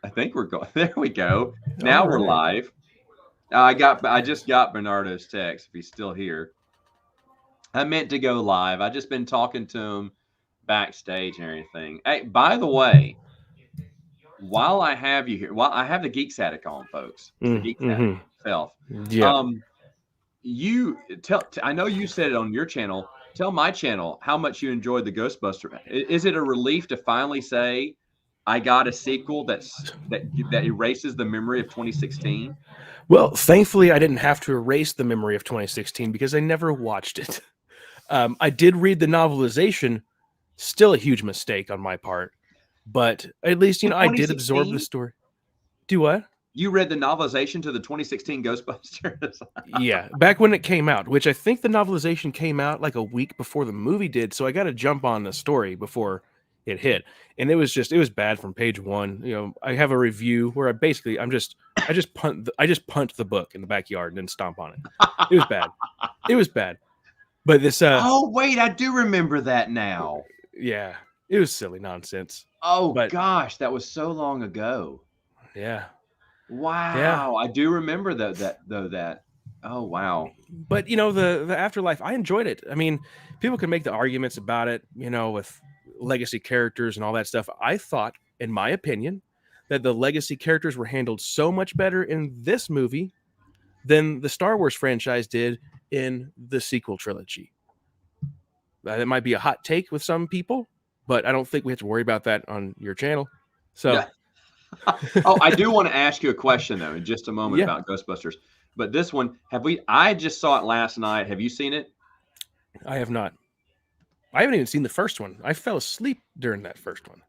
I think we're going. There we go. Now All we're right. live. I just got Bernardo's text. If he's still here, I meant to go live. I just been talking to him backstage and everything. Hey, by the way, while I have you here, while I have the Geek Static on, folks, the Geek Static Mm-hmm. itself. Yeah. Um, you tell. I know you said it on your channel. Tell my channel how much you enjoyed the Ghostbuster. Is it a relief to finally say I got a sequel that erases the memory of 2016? Well, thankfully, I didn't have to erase the memory of 2016 because I never watched it. I did read the novelization, still a huge mistake on my part, but at least In I did absorb the 2016, story. Do what? you read the novelization to the 2016 Ghostbusters. Yeah, back when it came out, which I think the novelization came out like a week before the movie did, so I got to jump on the story before it hit, and it was bad from page one. I have a review where I just punt the book in the backyard and then stomp on it. It was bad. It was bad. But this Oh wait, I do remember that now. yeah, it was silly nonsense. Oh But gosh, that was so long ago. yeah. Yeah. Wow, I do remember that. Oh wow. But the afterlife, I enjoyed it. I mean, people can make the arguments about it, with legacy characters and all that stuff. I thought, in my opinion, that the legacy characters were handled so much better in this movie than the Star Wars franchise did in the sequel trilogy. That might be a hot take with some people, but I don't think we have to worry about that on your channel. So, Yeah. Oh, I do want to ask you a question though in just a moment yeah, about Ghostbusters. But this one, I just saw it last night. Have you seen it? I have not. I haven't even seen the first one. I fell asleep during that first one.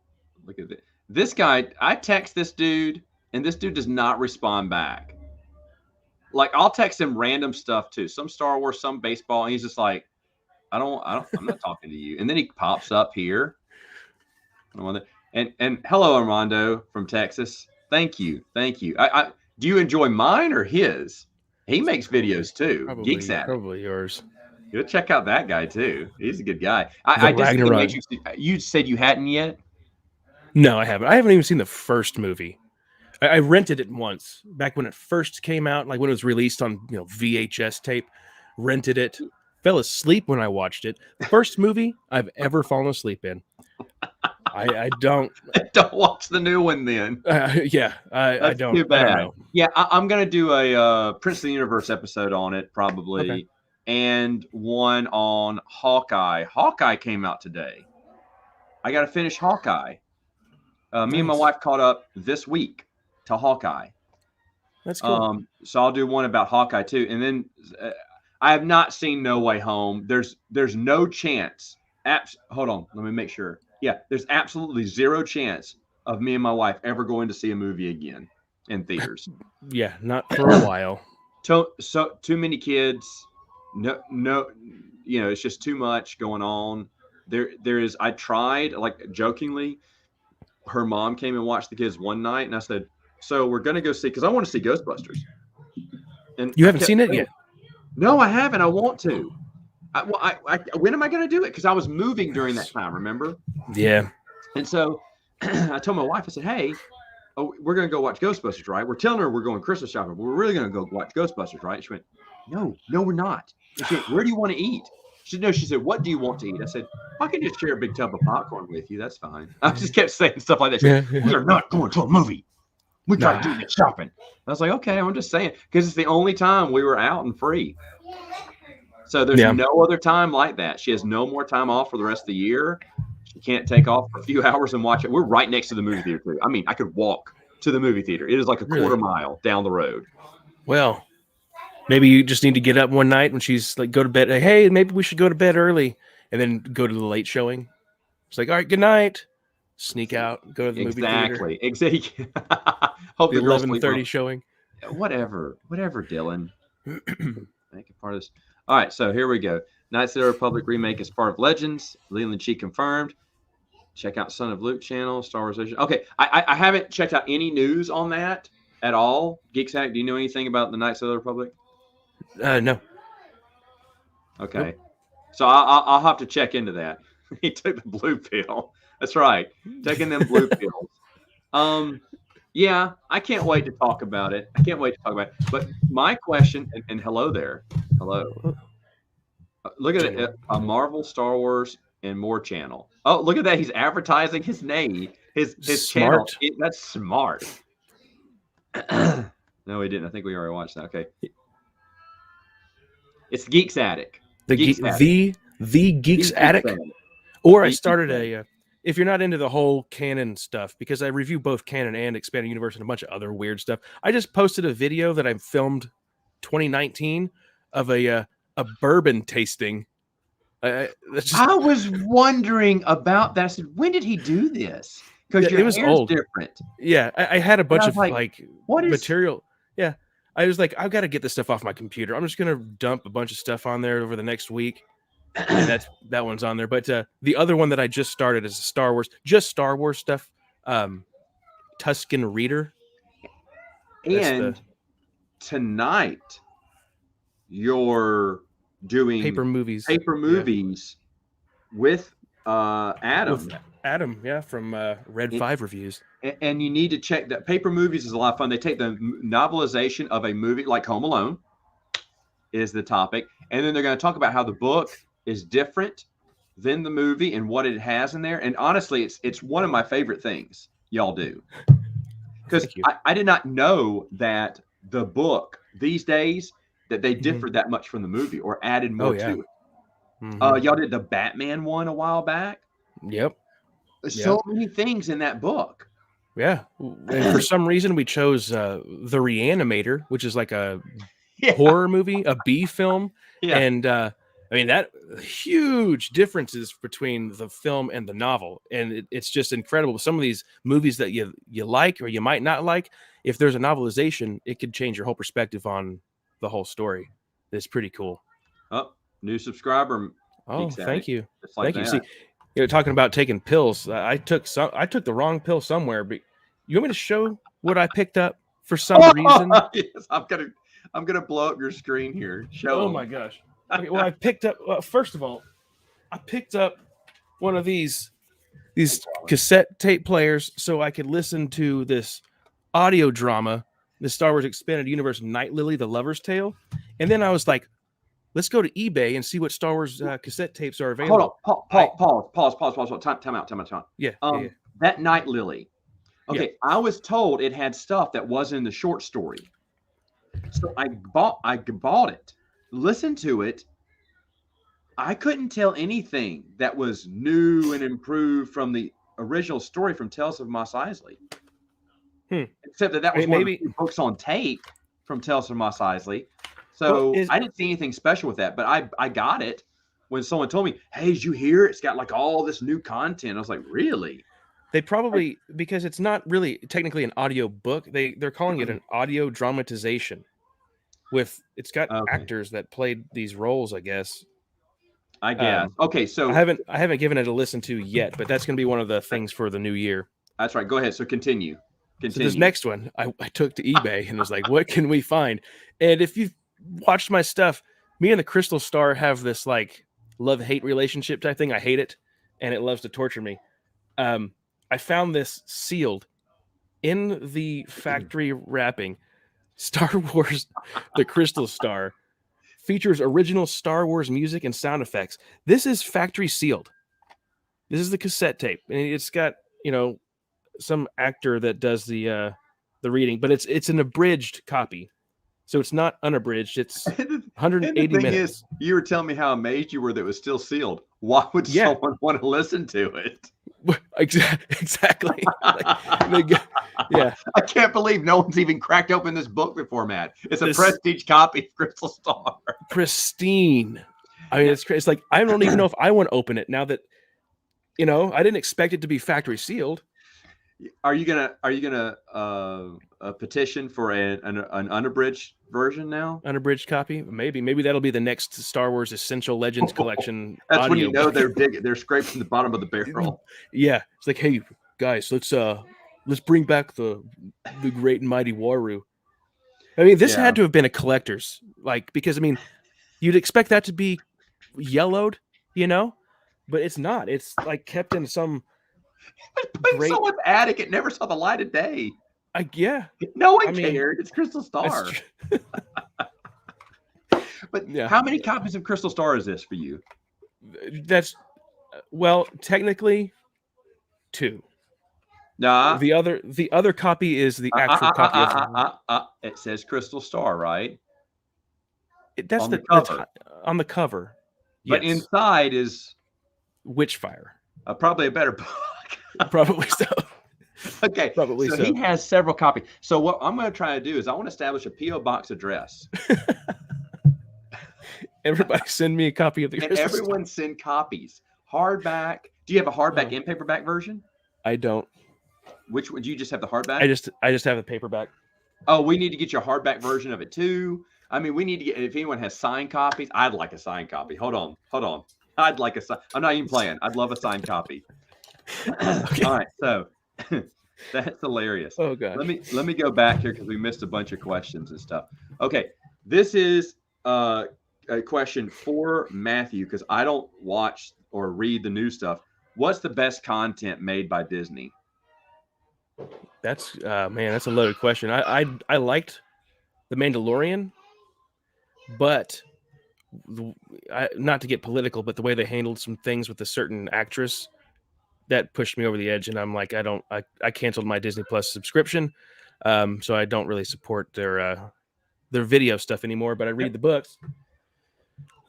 Look at it. This guy, I text this dude, and this dude does not respond back. Like I'll text him random stuff too, some Star Wars, some baseball, and he's just like, I'm not talking to you. And then he pops up here. And hello, Armando from Texas. Thank you. Do you enjoy mine or his? He makes videos too. Geeks at it. Probably yours. Go check out that guy too. He's a good guy. The I just think it Ragnarok. makes you said you hadn't yet. No, I haven't. I haven't even seen the first movie. I rented it once back when it first came out, like when it was released on VHS tape. Rented it, fell asleep when I watched it. First movie I've ever fallen asleep in. I don't. Don't watch the new one then. Yeah, I don't. Too bad. I don't know. Yeah, I'm gonna do a Prince of the Universe episode on it probably, Okay. and one on Hawkeye. Hawkeye came out today. I got to finish Hawkeye. Me and my Nice. wife caught up this week to Hawkeye. That's cool. So I'll do one about Hawkeye too, and then I have not seen No Way Home. There's no chance. Hold on, let me make sure. Yeah, there's absolutely zero chance of me and my wife ever going to see a movie again in theaters. Yeah, not for a while. Too many kids. No, it's just too much going on. There is. I tried, like jokingly. Her mom came and watched the kids one night, and I said, "So we're gonna go see because I want to see Ghostbusters." And You haven't seen it yet? No, I haven't. I want to. When am I going to do it? Because I was moving during that time, remember? Yeah. And so I told my wife, I said, hey, we're going to go watch Ghostbusters, right? We're telling her we're going Christmas shopping, but we're really going to go watch Ghostbusters, right? She went, no, we're not. I said, where do you want to eat? She said, no. She said, what do you want to eat? I said, I can just share a big tub of popcorn with you. That's fine. I just kept saying stuff like that. She went, we are not going to a movie. We got to do this shopping. I was like, okay, I'm just saying, because it's the only time we were out and free. So there's no other time like that. She has no more time off for the rest of the year. She can't take off for a few hours and watch it. We're right next to the movie theater too. I mean, I could walk to the movie theater. It is like a quarter mile down the road. Well, maybe you just need to get up one night when she's like, go to bed. Like, hey, maybe we should go to bed early and then go to the late showing. It's like, all right, good night. Sneak out, go to the movie theater. Exactly. Hope the 11:30 showing. Whatever, Dylan. Make it part of this. All right, so here we go. Knights of the Republic remake is part of Legends. Leland Chi confirmed. Check out Son of Luke channel, Star Wars Legends. Okay, I haven't checked out any news on that at all. Geeksack, do you know anything about the Knights of the Republic? No. Okay, nope. So I'll have to check into that. He took the blue pill. That's right, taking them blue pills. Yeah, I can't wait to talk about it. I can't wait to talk about it. But my question, and hello there, hello. Look at it, Genuine. a Marvel, Star Wars, and more channel. Oh, look at that! He's advertising his name, his channel. Smart. That's smart. No, we didn't. I think we already watched that. Okay, it's Geeks Attic. The Geeks ge- Attic. the Geeks He's Geeks Attic. Attic. Or I He's Geeks started Attic. if you're not into the whole canon stuff, because I review both canon and expanded universe and a bunch of other weird stuff. I just posted a video that I filmed 2019 of a bourbon tasting. That's just I was wondering about that. I said, when did he do this? Because your it was hair's old. different. Yeah, I had a And I bunch was of like, like what is? material. Yeah, I was like, I've got to get this stuff off my computer. I'm just gonna dump a bunch of stuff on there over the next week, and that one's on there. But the other one that I just started is Star Wars, just Star Wars stuff. Tuscan Reader. That's the And tonight you're doing paper movies. paper movies with Adam. With Adam, yeah, from Red And- 5 Reviews. And you need to check that. Paper movies is a lot of fun. They take the novelization of a movie like Home Alone is the topic, and then they're going to talk about how the book is different than the movie and what it has in there. And honestly, it's one of my favorite things y'all do, because Thank you. I did not know that the book these days that they differed that much from the movie or added more yeah. to it. Mhm. Y'all did the Batman one a while back. Yep. So many things in that book. Yeah. And for some reason, we chose The Reanimator, which is like a Yeah. horror movie, a B film. Yeah. And I mean, that huge differences between the film and the novel. And it's just incredible. Some of these movies that you like or you might not like, if there's a novelization, it could change your whole perspective on the whole story. It's pretty cool. Oh, new subscriber. Oh, thank you. Just like Thank you. that. See, you're talking about taking pills. I took the wrong pill somewhere. But you want me to show what I picked up for some reason? Yes, I'm gonna blow up your screen here. Show. Oh 'em. my gosh. Okay, well, I picked up. Well, first of all, I picked up one of these cassette tape players so I could listen to this audio drama, the Star Wars Expanded Universe Night Lily, The Lover's Tale. And then I was like, let's go to eBay and see what Star Wars cassette tapes are available. Hold on. Pause. Time out. Yeah. That Night Lily. Okay, I was told it had stuff that wasn't in the short story. So I bought it, listened to it. I couldn't tell anything that was new and improved from the original story from Tales of Mos Eisley. Except that was one of the books on tape from Tales of Mos Eisley. So I didn't see anything special with that, but I got it when someone told me, "Hey, did you hear it? It's got like all this new content." I was like, "Really?" They probably, because it's not really technically an audio book, they're calling it an audio dramatization. It's got actors that played these roles, I guess. I guess. Okay, so I haven't given it a listen to yet, but that's going to be one of the things for the new year. That's right. Go ahead. So continue. So this next one, I took to eBay and was like, what can we find? And if you've watched my stuff, me and the Crystal Star have this like love-hate relationship type thing. I hate it, and it loves to torture me. I found this sealed in the factory wrapping. Star Wars, the Crystal Star, features original Star Wars music and sound effects. This is factory sealed. This is the cassette tape, and it's got some actor that does the reading, but it's an abridged copy, so it's not unabridged. It's 180 minutes. Is, you were telling me how amazed you were that it was still sealed. Why would someone want to listen to it? Exactly. Yeah. I can't believe no one's even cracked open this book before, Matt. It's a prestige copy of Crystal Star. Pristine. I mean, it's crazy. It's like, I don't even know if I want to open it now that, I didn't expect it to be factory sealed. Are you gonna petition for an unabridged version now? Unabridged copy? Maybe that'll be the next Star Wars Essential Legends collection. That's when you know they're scraped from the bottom of the barrel. Yeah, it's like, hey guys, let's bring back the great and mighty Waru. I mean, this had to have been a collector's, because I mean, you'd expect that to be yellowed, but it's not. It's like kept in some great someone's attic. It never saw the light of day. Yeah. No one I mean, cared. It's Crystal that's Star. true. But Yeah. how many copies of Crystal Star is this for you? That's well, technically 2. Nah. The other copy is the actual copy of It says Crystal Star, right? that's On the the cover. on the cover. But Yes. inside is Witchfire. probably a better book. Probably so. Okay, Probably so he so. has several copies. So what I'm going to try to do is I want to establish a PO box address, Everybody send me a copy of the and Crystal Star. everyone send copies. Hardback. Do you have a hardback and paperback version? I don't. Which would you just have the hardback? I just have the paperback. Oh, we need to get you a hardback version of it too. I mean, we need to get, if anyone has signed copies, I'd like a signed copy. Hold on. I'd like a sign. I'm not even playing. I'd love a signed copy. Okay. All right, so that's hilarious. Oh gosh. Let me go back here because we missed a bunch of questions and stuff. Okay, this is a question for Matthew because I don't watch or read the new stuff. What's the best content made by Disney? That's man, that's a loaded question. I liked The Mandalorian, but not to get political, but the way they handled some things with a certain actress that pushed me over the edge, and I'm like, I canceled my Disney Plus subscription, so I don't really support their video stuff anymore. But I read the books.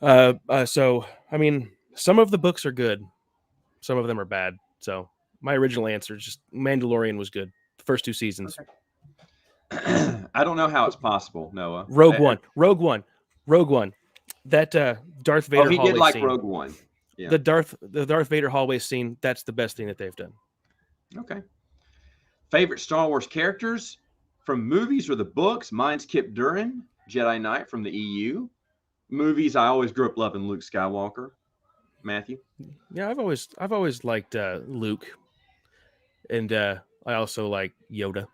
So I mean, some of the books are good, some of them are bad. So my original answer is just Mandalorian was good. The first 2 seasons. Okay. I don't know how it's possible, Noah. Rogue One. That Darth Vader. Oh, he hallway did like scene. Rogue One. Yeah. The Darth Vader hallway scene. That's the best thing that they've done. Okay. Favorite Star Wars characters from movies or the books? Mine's Kip Durin, Jedi Knight from the EU. Movies, I always grew up loving Luke Skywalker. Matthew? Yeah, I've always liked Luke, and I also like Yoda.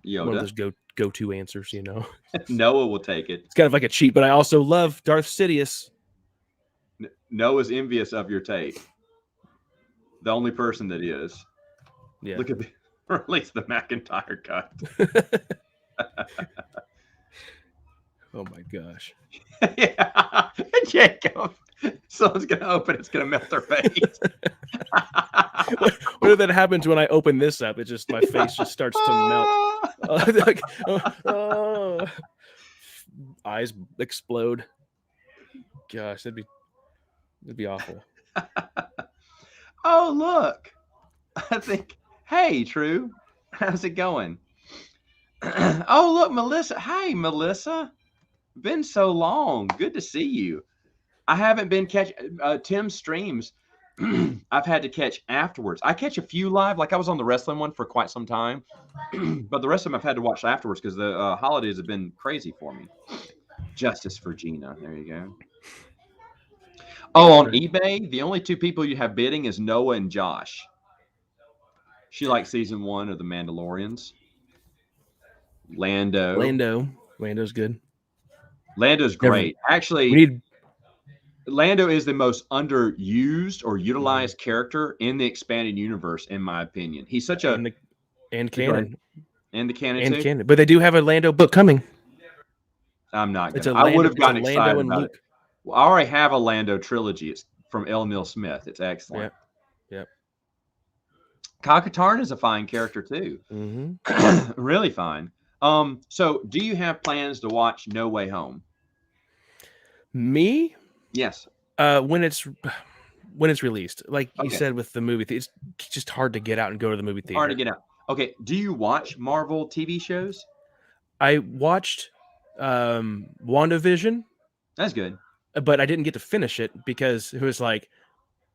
One of those go-to answers, you know. Noah will take it. It's kind of like a cheat, but I also love Darth Sidious. Noah's envious of your tape. The only person that is. Yeah. Look at or at least the McIntyre cut. Oh my gosh. Yeah. Jacob. Someone's gonna open it's gonna melt their face. What if that happens when I open this up? It just my face just starts to melt. Like, eyes explode. Gosh, that'd be awful. Oh, look. I think, hey, True. How's it going? Oh, look, Melissa. Hi, Melissa. Been so long. Good to see you. I haven't been catching Tim's streams. I've had to catch afterwards. I catch a few live, like I was on the wrestling one for quite some time, but the rest of them I've had to watch afterwards because the holidays have been crazy for me. Justice for Gina. There you go. Oh, on eBay, the only 2 people you have bidding is Noah and Josh. She likes season 1 of The Mandalorians. Lando's good. Lando's great. Actually, Lando is the most underused or utilized character in the expanded universe, in my opinion. He's such a and canon. And the canon and too? canon. But they do have a Lando book coming. I'm not gonna. I would have gotten excited about Luke. it. Well, I already have a Lando trilogy. It's from L. Neil Smith. It's excellent. Yep. Kakatarn is a fine character too. Mm-hmm. Really fine. So do you have plans to watch No Way Home? Me? Yes. When it's released, like you said with the movie, it's just hard to get out and go to the movie theater. Hard to get out. Okay. Do you watch Marvel TV shows? I watched WandaVision. That's good. But I didn't get to finish it because it was like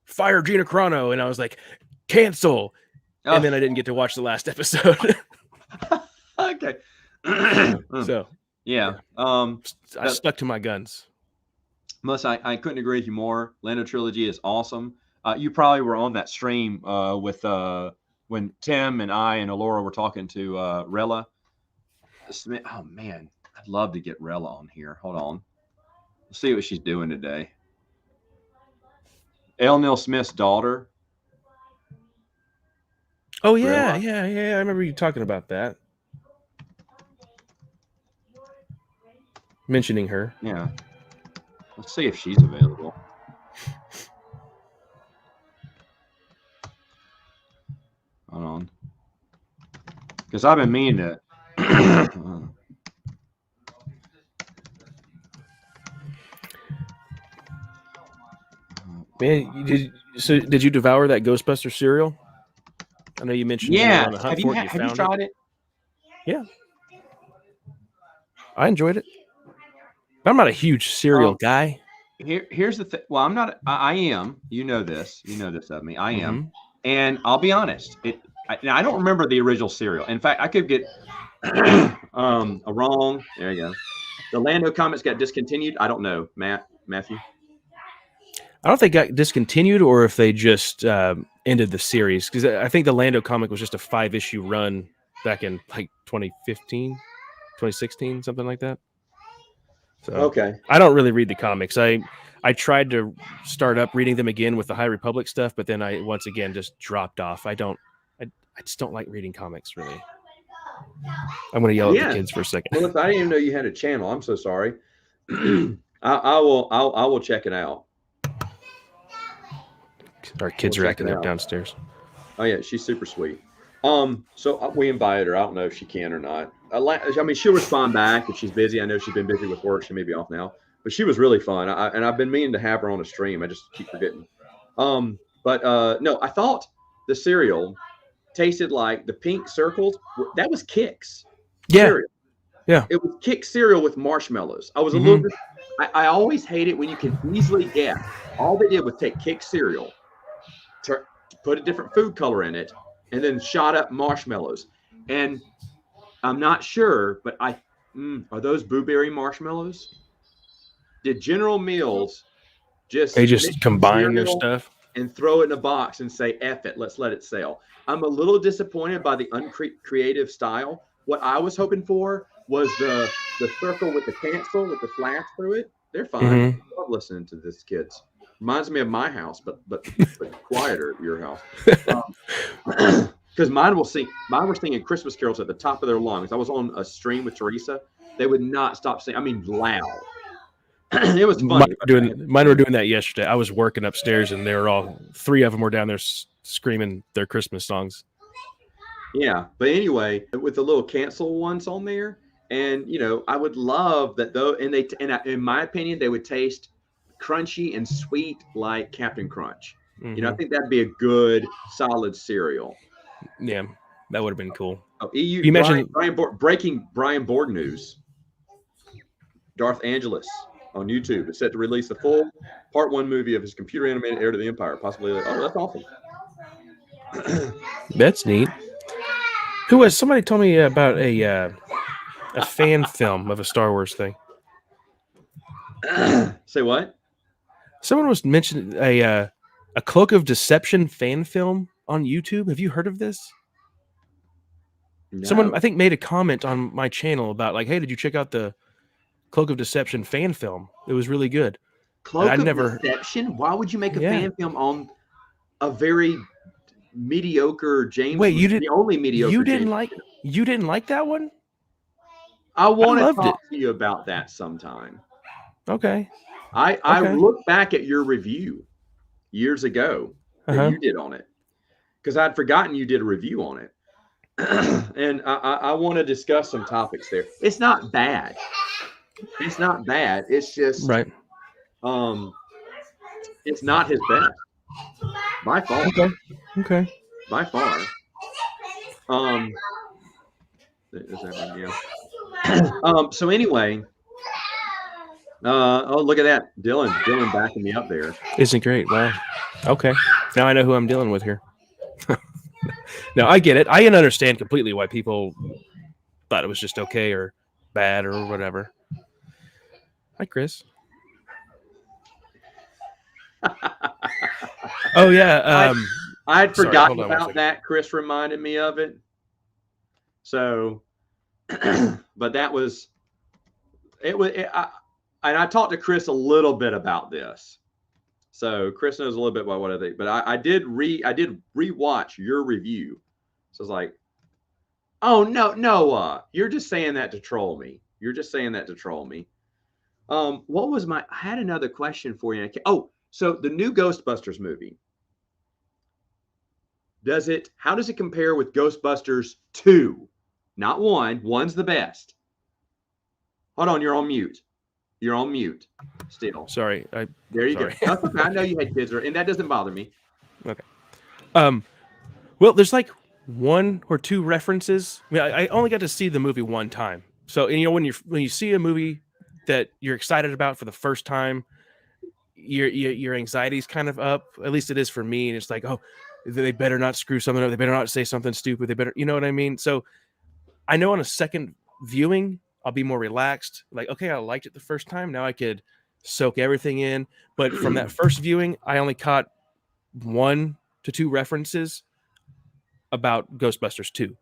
fire Gina Carano, and I was like, cancel. Oh. And then I didn't get to watch the last episode. Okay. So yeah. I stuck to my guns. Melissa, I couldn't agree with you more. Lando trilogy is awesome. You probably were on that stream with when Tim and I and Alora were talking to Rella Smith. Oh man, I'd love to get Rella on here. Hold on. Let's see what she's doing today. L. Neil Smith's daughter. Oh yeah, Rella. Yeah. I remember you talking about that. mentioning her. Yeah. Let's see if she's available. Hold on. Because I've been meaning to. Man, did you devour that Ghostbuster cereal? I know you mentioned you were on Yes. the hunt for it and you Have you found tried it? Yeah. I enjoyed it. But I'm not a huge cereal guy. Here's the thing. Well, I'm not. I am. You know this. You know this of me. I am. Mm-hmm. And I'll be honest. Now, I don't remember the original cereal. In fact, I could get a wrong. There you go. The Lando comics got discontinued. I don't know, Matthew. I don't think it got discontinued or if they just ended the series, because I think the Lando comic was just a 5-issue run back in like 2015, 2016, something like that. So Okay. I don't really read the comics. I tried to start up reading them again with the High Republic stuff, but then I once again just dropped off. I just don't like reading comics really. I'm going to yell at the Yeah. kids for a second. Well, I didn't even know you had a channel. I'm so sorry. I will check it out. Our kids are acting up downstairs. Oh yeah, she's super sweet. So we invited her. I don't know if she can or not. I mean, she'll respond back if she's busy. I know she's been busy with work. She may be off now, but she was really fun. And I've been meaning to have her on a stream. I just keep forgetting. But no, I thought the cereal tasted like the pink circles. That was Kix cereal. Yeah. It was Kix cereal with marshmallows. I was a little bit. I always hate it when you can easily guess. All they did was take Kix cereal, put a different food color in it, and then shot up marshmallows. And I'm not sure, but are those blueberry marshmallows? Did General Mills They just just combine their stuff and throw it in a box and say, F it, let's let it sell? I'm a little disappointed by the uncreative style. What I was hoping for was the circle with the cancel with the flash through it. They're fine. I love listening to this, kids. Reminds me of my house, but quieter at your house. Because mine were singing Christmas carols at the top of their lungs. I was on a stream with Teresa. They would not stop singing. I mean, loud. It was funny. Mine were doing that yesterday. I was working upstairs, and they were all 3 of them were down there screaming their Christmas songs. Yeah, but anyway, with the little cancel ones on there, and I would love that though. And in my opinion, they would taste crunchy and sweet like Captain Crunch. I think that'd be a good solid cereal. Yeah, that would have been cool. Oh, you mentioned breaking Brian Board news. Darth Angelus on YouTube is set to release the full Part 1 movie of his computer animated Heir to the Empire. Possibly. Oh, that's awesome. That's neat. Somebody told me about a fan film of a Star Wars thing. Say what? Someone was mentioning a Cloak of Deception fan film on YouTube. Have you heard of this? No. Someone, I think, made a comment on my channel about like, hey, did you check out the Cloak of Deception fan film? It was really good. Cloak of Deception? Why would you make a fan film on a very mediocre James? Wait, you didn't? The only mediocre. You didn't like that one? I want to talk to you about that sometime. Okay. I look back at your review years ago that you did on it, because I'd forgotten you did a review on it. And I want to discuss some topics there. It's not bad. It's not bad. It's just right. It's not his best by far. Okay. By far. Is that yeah. So anyway. Oh, look at that, Dylan backing me up there. Isn't great. Wow. Okay. Now I know who I'm dealing with here. No, I get it. I can understand completely why people thought it was just okay or bad or whatever. Hi, Chris. Oh yeah. I'd forgotten about that. Chris reminded me of it. So, but that was it. And I talked to Chris a little bit about this. So Chris knows a little bit about what I think, but I did rewatch your review. So I was like, oh no, Noah, you're just saying that to troll me. You're just saying that to troll me. What was I had another question for you. Oh, so the new Ghostbusters movie, how does it compare with Ghostbusters 2? Not 1. 1's the best. Hold on, you're on mute. You're on mute still. Sorry. There you sorry. go. That's okay. I know you had kids, and that doesn't bother me. Okay. Well, there's like 1 or 2 references. I mean, I only got to see the movie one time. So, and, when you see a movie that you're excited about for the first time, your anxiety's kind of up. At least it is for me. And it's like, oh, they better not screw something up. They better not say something stupid. They better, you know what I mean? So I know on a second viewing, I'll be more relaxed. Like, okay, I liked it the first time. Now I could soak everything in. But from that first viewing, I only caught 1 to 2 references about Ghostbusters 2.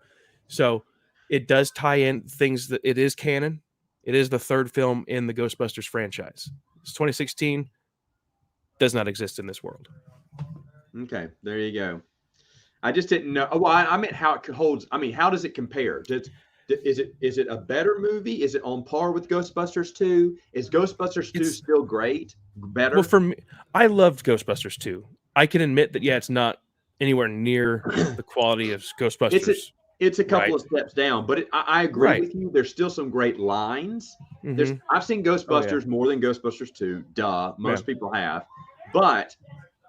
So it does tie in things that it is canon. It is the 3rd film in the Ghostbusters franchise. It's 2016. Does not exist in this world. Okay, there you go. I just didn't know. Well, I meant how it holds. I mean, how does it compare? Is it a better movie? Is it on par with Ghostbusters 2? Is Ghostbusters 2 still great? Better? Well, for me, I loved Ghostbusters 2. I can admit that, yeah, it's not anywhere near the quality of Ghostbusters. It's a couple of steps down, but I agree with you. There's still some great lines. I've seen Ghostbusters more than Ghostbusters 2. Duh, most people have. But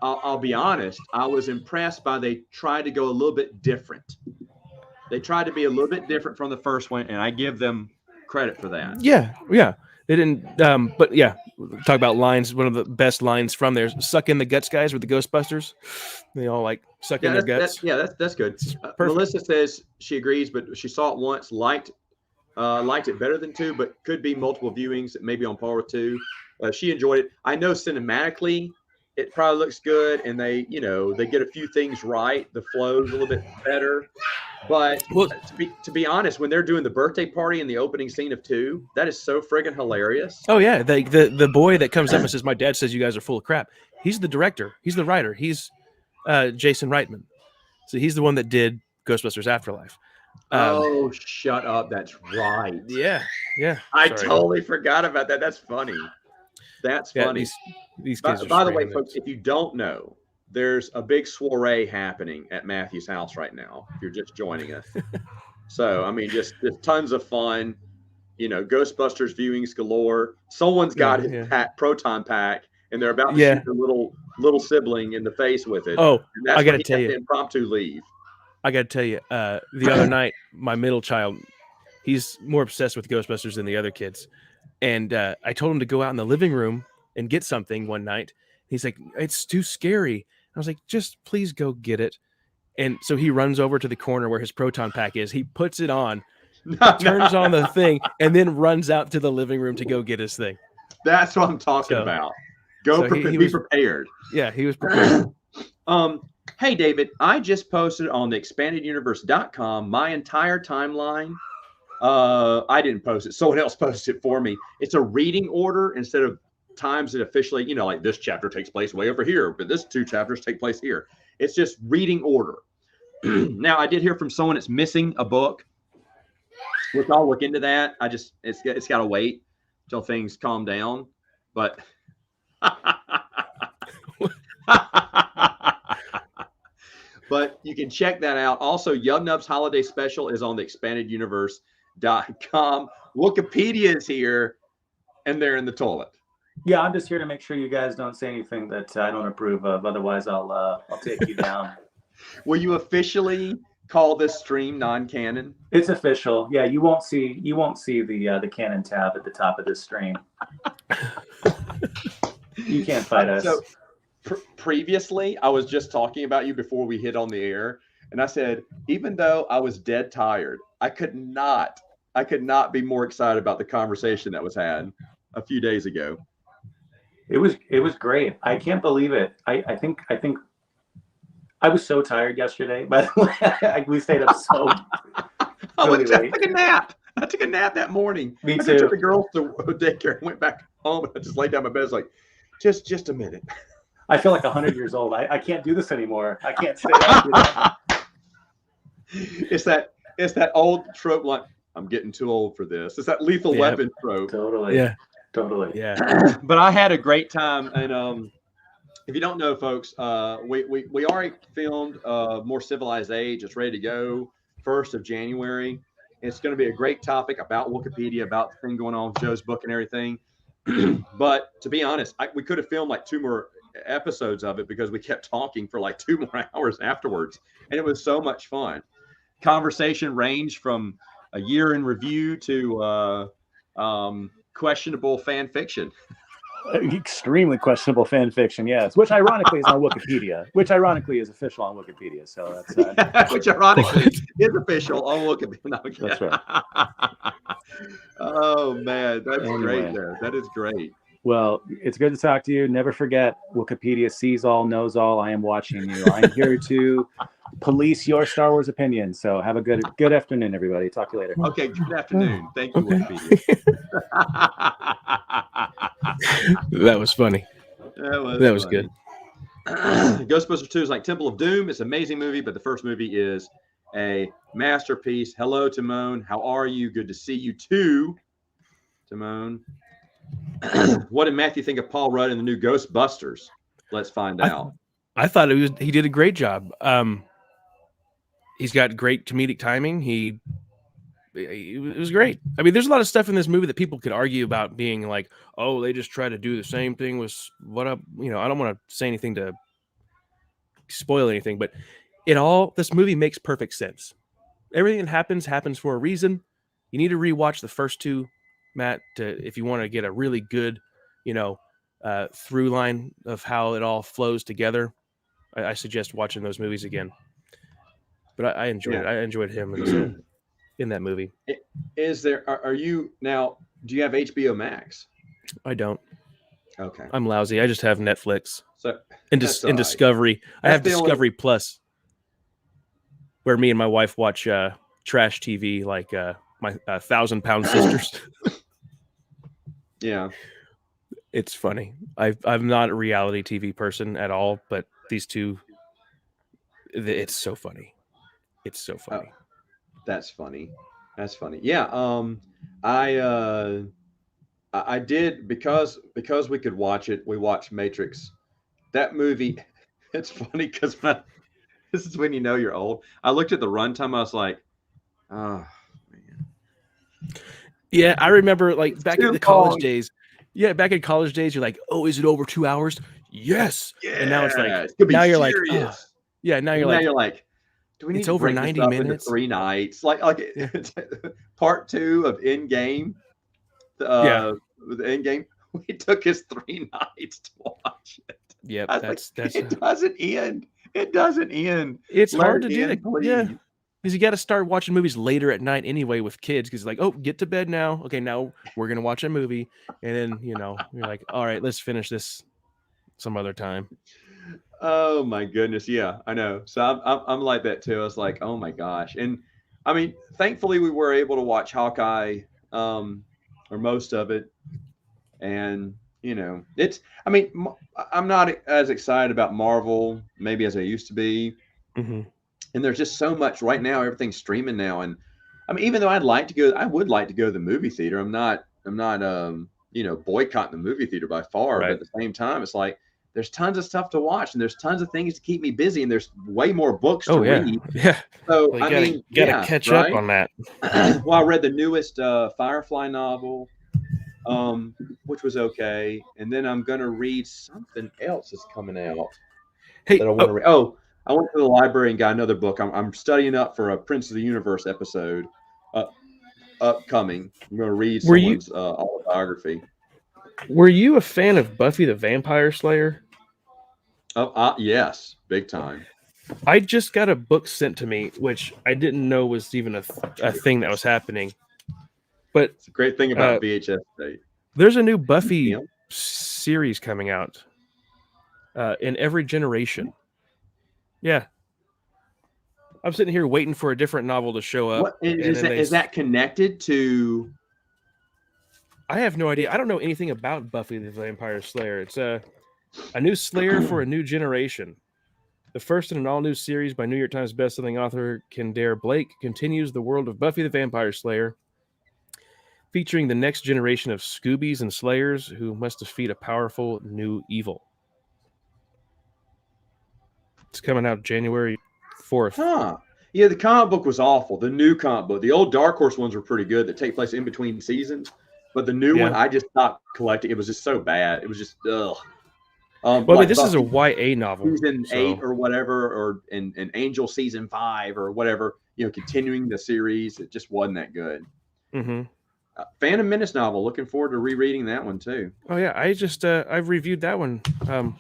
I'll be honest, I was impressed by they tried to go a little bit different. They tried to be a little bit different from the first one, and I give them credit for that. Yeah. They didn't, but yeah, talk about lines. One of the best lines from there: "Suck in the guts, guys," with the Ghostbusters. They all like suck in their guts. That's good. Melissa says she agrees, but she saw it once, liked it better than 2, but could be multiple viewings, maybe on par with 2. She enjoyed it. I know cinematically it probably looks good, and they get a few things right. The flow's a little bit better. But to be honest, when they're doing the birthday party in the opening scene of 2, that is so friggin' hilarious. Oh yeah, the boy that comes up and says, "My dad says you guys are full of crap." He's the director. He's the writer. He's Jason Reitman. So he's the one that did Ghostbusters Afterlife. Oh, shut up! That's right. Yeah. I totally forgot about that. That's funny. That's funny. These kids. By the way, folks, if you don't know, there's a big soiree happening at Matthew's house right now. If you're just joining us, so I mean, just tons of fun. Ghostbusters viewings galore. Someone's got his proton pack, and they're about to shoot their little sibling in the face with it. Oh, and that's I got to tell you, impromptu leave. I got to tell you, the other night, my middle child, he's more obsessed with Ghostbusters than the other kids, and I told him to go out in the living room and get something one night. He's like, "It's too scary." I was like, "Just please go get it." And so he runs over to the corner where his proton pack is. He puts it on, turns on the thing, and then runs out to the living room to go get his thing. That's what I'm talking about. Be prepared. Yeah, he was prepared. Hey, David, I just posted on the expandeduniverse.com my entire timeline. I didn't post it. Someone else posted it for me. It's a reading order instead of times that officially, like this chapter takes place way over here, but this 2 chapters take place here. It's just reading order. Now, I did hear from someone that's missing a book, which I'll look into that. It's got to wait until things calm down. But but you can check that out. Also, Yub Nub's holiday special is on the expandeduniverse.com. Wikipedia is here, and they're in the toilet. Yeah, I'm just here to make sure you guys don't say anything that I don't approve of. Otherwise, I'll take you down. Will you officially call this stream non-canon? It's official. Yeah, you won't see the canon tab at the top of this stream. You can't fight us. So previously, I was just talking about you before we hit on the air, and I said, even though I was dead tired, I could not be more excited about the conversation that was had a few days ago. It was great. I can't believe it. I think I was so tired yesterday, by the way. We stayed up so really late. I took a nap that morning. Me too. I took the girls to daycare and went back home, and I just laid down in my bed. It's like, just a minute. I feel like 100 years old. I can't do this anymore. I can't stay up. It's that old trope, like, I'm getting too old for this. It's that Lethal Weapon trope. Totally. Yeah. Totally. Yeah. But I had a great time, and if you don't know, folks, we already filmed More Civilized Age. It's ready to go 1st of January. It's going to be a great topic about Wikipedia, about the thing going on with Joe's book and everything. But to be honest, we could have filmed like 2 more episodes of it because we kept talking for like 2 more hours afterwards, and it was so much fun. Conversation ranged from a year in review to questionable fan fiction. Extremely questionable fan fiction, yes. Which ironically is on Wikipedia. Which ironically is official on Wikipedia. So that's Which ironically is official on Wikipedia. No, that's right. Oh man, that's Anyway. great. There, that is great. Well, it's good to talk to you. Never forget, Wikipedia sees all, knows all. I am watching you. I'm here to police your Star Wars opinion. So have a good afternoon, everybody. Talk to you later. Okay, good afternoon. Thank you, Okay. Wikipedia. That was funny. That was good. Ghostbusters 2 is like Temple of Doom. It's an amazing movie, but the first movie is a masterpiece. Hello, Timon. How are you? Good to see you too, Timon. What did Matthew think of Paul Rudd in the new Ghostbusters? Let's find out. I thought he did a great job. He's got great comedic timing. It was great. I mean, there's a lot of stuff in this movie that people could argue about being like, oh, they just try to do the same thing with what up. You know, I don't want to say anything to spoil anything, but this movie makes perfect sense. Everything that happens for a reason. You need to rewatch the first 2, Matt, if you want to get a really good, through line of how it all flows together. I suggest watching those movies again. But I enjoyed it. I enjoyed him in that movie. Is there? Are you now? Do you have HBO Max? I don't. Okay. I'm lousy. I just have Netflix. So And that's all right. Discovery. I have the only- Discovery Plus, where me and my wife watch trash TV like my 1,000-pound sisters. Yeah. It's funny. I'm not a reality TV person at all, but these two, it's so funny. It's so funny. That's funny. That's funny. Yeah. I did because we could watch it. We watched Matrix. That movie. It's funny because this is when you know you're old. I looked at the runtime. I was like, oh man. Yeah, I remember like back in the college long. days. Yeah, back in college days, you're like, oh, is it over 2 hours? Yes. Yeah. And now it's like, now you're serious. like, yeah, now Now you're you're like, like, do we need it's to over break 90 this up into minutes? 3 nights? Like part 2 of Endgame. Yeah. The Endgame. It took us 3 nights to watch it. Yep, It doesn't end. It doesn't end. It's Let hard to it do end, that. please. Yeah. Because you got to start watching movies later at night anyway with kids. Because like, oh, get to bed now. Okay, now we're gonna watch a movie, and then you're like, all right, let's finish this some other time. Oh my goodness, yeah, I know. So I'm like that too. I was like, oh my gosh, and I mean, thankfully we were able to watch Hawkeye, or most of it, and it's. I mean, I'm not as excited about Marvel maybe as I used to be. Mm-hmm. And there's just so much right now. Everything's streaming now, and I mean, even though I would like to go to the movie theater. I'm not boycotting the movie theater by far. Right. But at the same time, it's like there's tons of stuff to watch, and there's tons of things to keep me busy, and there's way more books to read. Yeah. So Well, you gotta catch up on that. Well, I read the newest Firefly novel, which was okay, and then I'm gonna read something else that's coming out. Hey, That I want to read. I went to the library and got another book. I'm studying up for a Prince of the Universe episode upcoming. I'm going to read someone's autobiography. Were you a fan of Buffy the Vampire Slayer? Yes, big time. I just got a book sent to me, which I didn't know was even a thing that was happening. But it's a great thing about VHS tape. There's a new Buffy series coming out in every generation. Yeah. I'm sitting here waiting for a different novel to show up. Is that connected to? I have no idea. I don't know anything about Buffy the Vampire Slayer. It's a new Slayer for a new generation. The first in an all-new series by New York Times bestselling author Kendare Blake continues the world of Buffy the Vampire Slayer. featuring the next generation of Scoobies and Slayers who must defeat a powerful new evil. It's coming out January 4th. Huh. Yeah, the comic book was awful. The new comic book, the old Dark Horse ones were pretty good that take place in between seasons. But the new one, I just stopped collecting. It was just so bad. It was just ugh. Well, like this is a Buffy YA novel. season 8 or whatever, or and Angel season 5 or whatever. Continuing the series, it just wasn't that good. Mm-hmm. Phantom Menace novel. Looking forward to rereading that one too. Oh yeah, I just I've reviewed that one a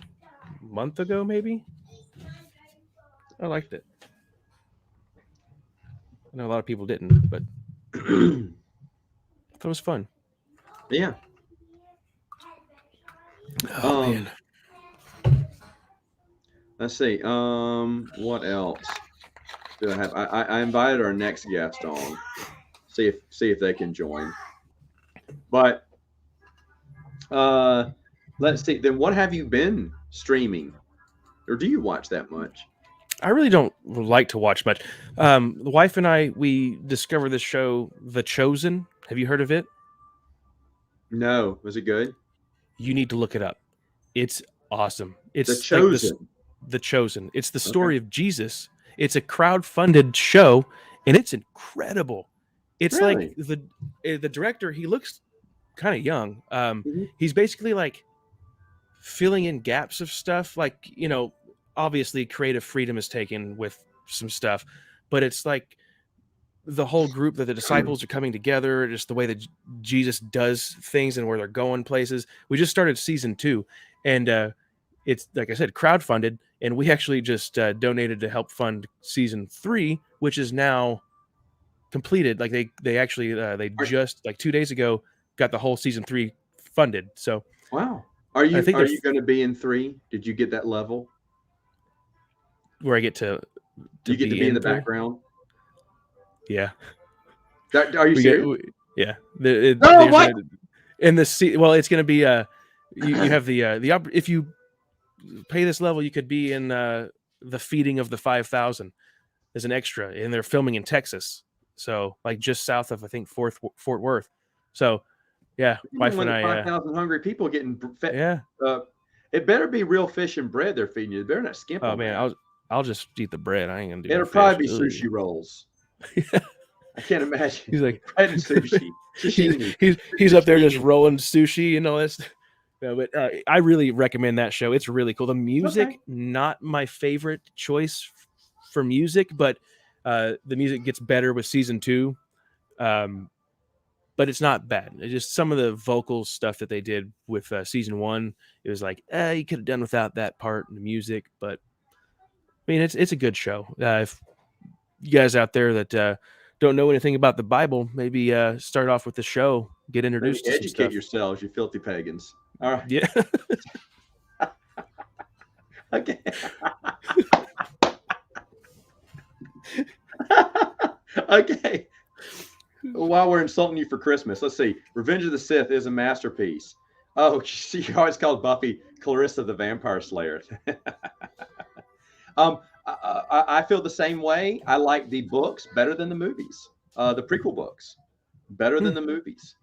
month ago maybe. I liked it. I know a lot of people didn't, but it was fun. Yeah. Oh man. Let's see. What else do I have? I invited our next guest on. See if they can join. But let's see. Then what have you been streaming, or do you watch that much? I really don't like to watch much. The wife and I, we discovered this show, The Chosen. Have you heard of it? No. Was it good? You need to look it up. It's awesome. It's The Chosen. Like The Chosen. It's the story of Jesus. It's a crowd-funded show, and it's incredible. It's Really? like the director. He looks kind of young. He's basically like filling in gaps of stuff. Like, obviously creative freedom is taken with some stuff, but it's like the whole group that the disciples are coming together, just the way that Jesus does things and where they're going places. We just started season 2, and it's, like I said, crowdfunded, and we actually just donated to help fund season 3, which is now completed. Like they actually they just like 2 days ago got the whole season 3 funded. So wow. Are you going to be in 3? Did you get that level where I get to you get to be in the background? Yeah. Are you serious? Yeah. What? In the well, it's going to be you have the if you pay this level, you could be in the feeding of the 5,000 as an extra, and they're filming in Texas, so like just south of, I think, Fort Worth. So yeah, wife and I 5,000 hungry people getting fed. Yeah. It better be real fish and bread they're feeding you. They better not skimp. Oh man, I'll just eat the bread. I ain't gonna do. It'll probably be sushi rolls. I can't imagine. He's like bread and sushi. he's up there just rolling sushi and all this. No, but I really recommend that show. It's really cool. The music, not my favorite choice for music, but the music gets better with season 2. But it's not bad. It's just some of the vocal stuff that they did with season 1. It was like, you could have done without that part in the music. But I mean, it's a good show. If you guys out there that don't know anything about the Bible, maybe start off with the show, get introduced to some stuff. Educate yourselves, you filthy pagans. All right. Yeah. Okay. Okay. While we're insulting you for Christmas, let's see. Revenge of the Sith is a masterpiece. Oh, she always called Buffy Clarissa the Vampire Slayer. I feel the same way. I like the books better than the movies. The prequel books better than the movies.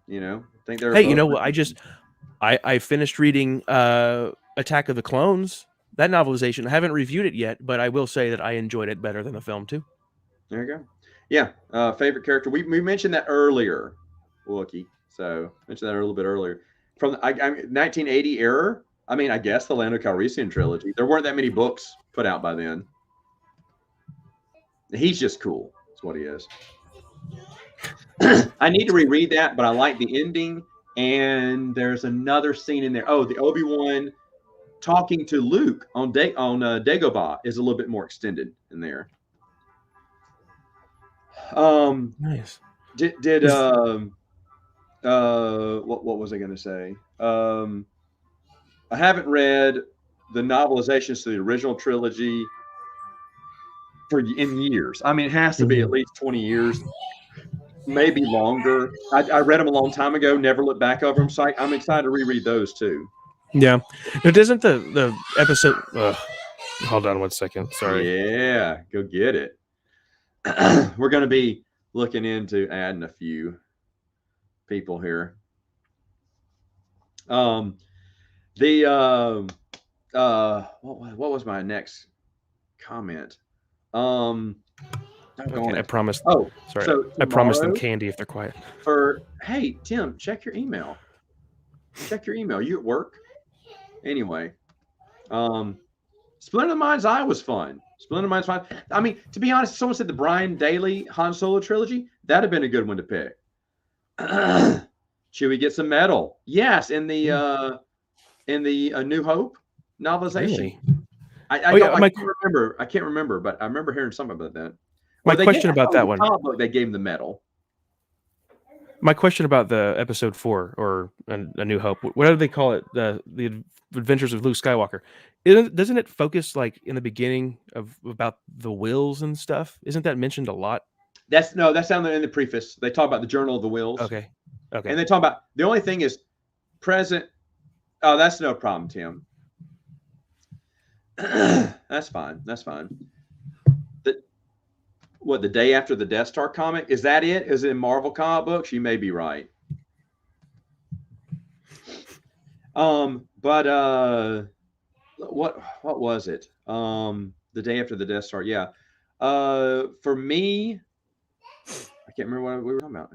I think they're. Hey, you know what? I finished reading Attack of the Clones, that novelization. I haven't reviewed it yet, but I will say that I enjoyed it better than the film too. There you go. Yeah, favorite character. We mentioned that earlier, Wookie. So mentioned that a little bit earlier. From the 1980 era. I mean, I guess the Lando Calrissian trilogy. There weren't that many books put out by then. He's just cool. That's what he is. I need to reread that, but I like the ending. And there's another scene in there. Oh, the Obi-Wan talking to Luke on Dagobah is a little bit more extended in there. Nice. What was I going to say? I haven't read the novelizations to the original trilogy in years. I mean, it has to be at least 20 years, maybe longer. I read them a long time ago, never looked back over them. So I'm excited to reread those too. Yeah. It isn't the episode. Hold on one second. Sorry. Yeah, go get it. We're going to be looking into adding a few. people here. The what was my next comment? Okay, I promised. Oh, Sorry, so I promised them tomorrow candy if they're quiet. hey Tim, check your email. Check your email. You at work? Anyway, Splinter of the Mind's Eye was fun. Splinter of the Mind's fun. I mean, to be honest, someone said the Brian Daly Han Solo trilogy. That'd have been a good one to pick. Should we get some metal? Yes, in the New Hope novelization. Really? I can't remember. I can't remember, but I remember hearing something about that. My question about that one. They gave him the medal. My question about the episode 4 or a New Hope, whatever they call it, the Adventures of Luke Skywalker, doesn't it focus like in the beginning about the wills and stuff? Isn't that mentioned a lot? That's down there in the preface. They talk about the Journal of the Wills. Okay. And they talk about the only thing is present. Oh, that's no problem, Tim. That's fine. The day after the Death Star comic? Is that it? Is it in Marvel comic books? You may be right. But what was it? The day after the Death Star. Yeah. For me, I can't remember what we were talking about.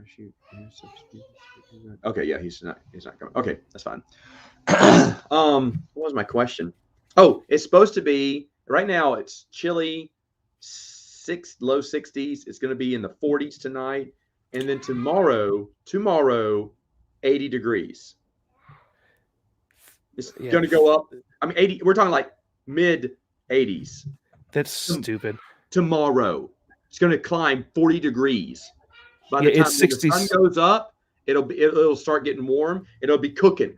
Okay, yeah, he's not coming. Okay, that's fine. What was my question? Oh, it's supposed to be right now. It's chilly, low 60s. It's going to be in the 40s tonight, and then tomorrow, 80 degrees. It's going to go up. I mean, 80. We're talking like mid 80s. That's stupid. Tomorrow, it's going to climb 40 degrees. By the time the sun goes up, it'll start getting warm. It'll be cooking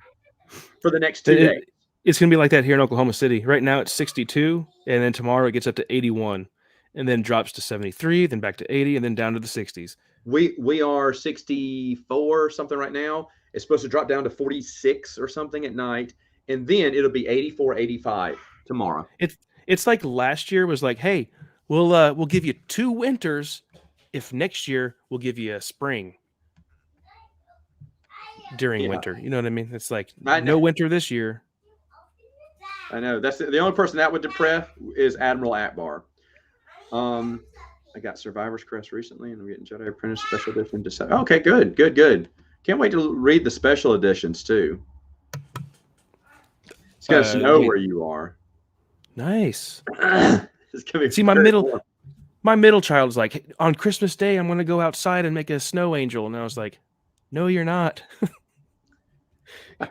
for the next 2 days. It's going to be like that here in Oklahoma City. Right now it's 62, and then tomorrow it gets up to 81, and then drops to 73, then back to 80, and then down to the 60s. We are 64 something right now. It's supposed to drop down to 46 or something at night, and then it'll be 84, 85 tomorrow. It's like last year was like, hey, we'll give you 2 winters if next year we'll give you a spring during winter. You know what I mean? It's like no winter this year. I know. That's the only person that would depress is Admiral Akbar. I got Survivor's Crest recently, and I'm getting Jedi Apprentice Special Edition. Okay, good. Can't wait to read the special editions too. It's gonna snow where you are. Nice. It's gonna be See, my middle child is like, on Christmas Day, I'm going to go outside and make a snow angel. And I was like, no, you're not. You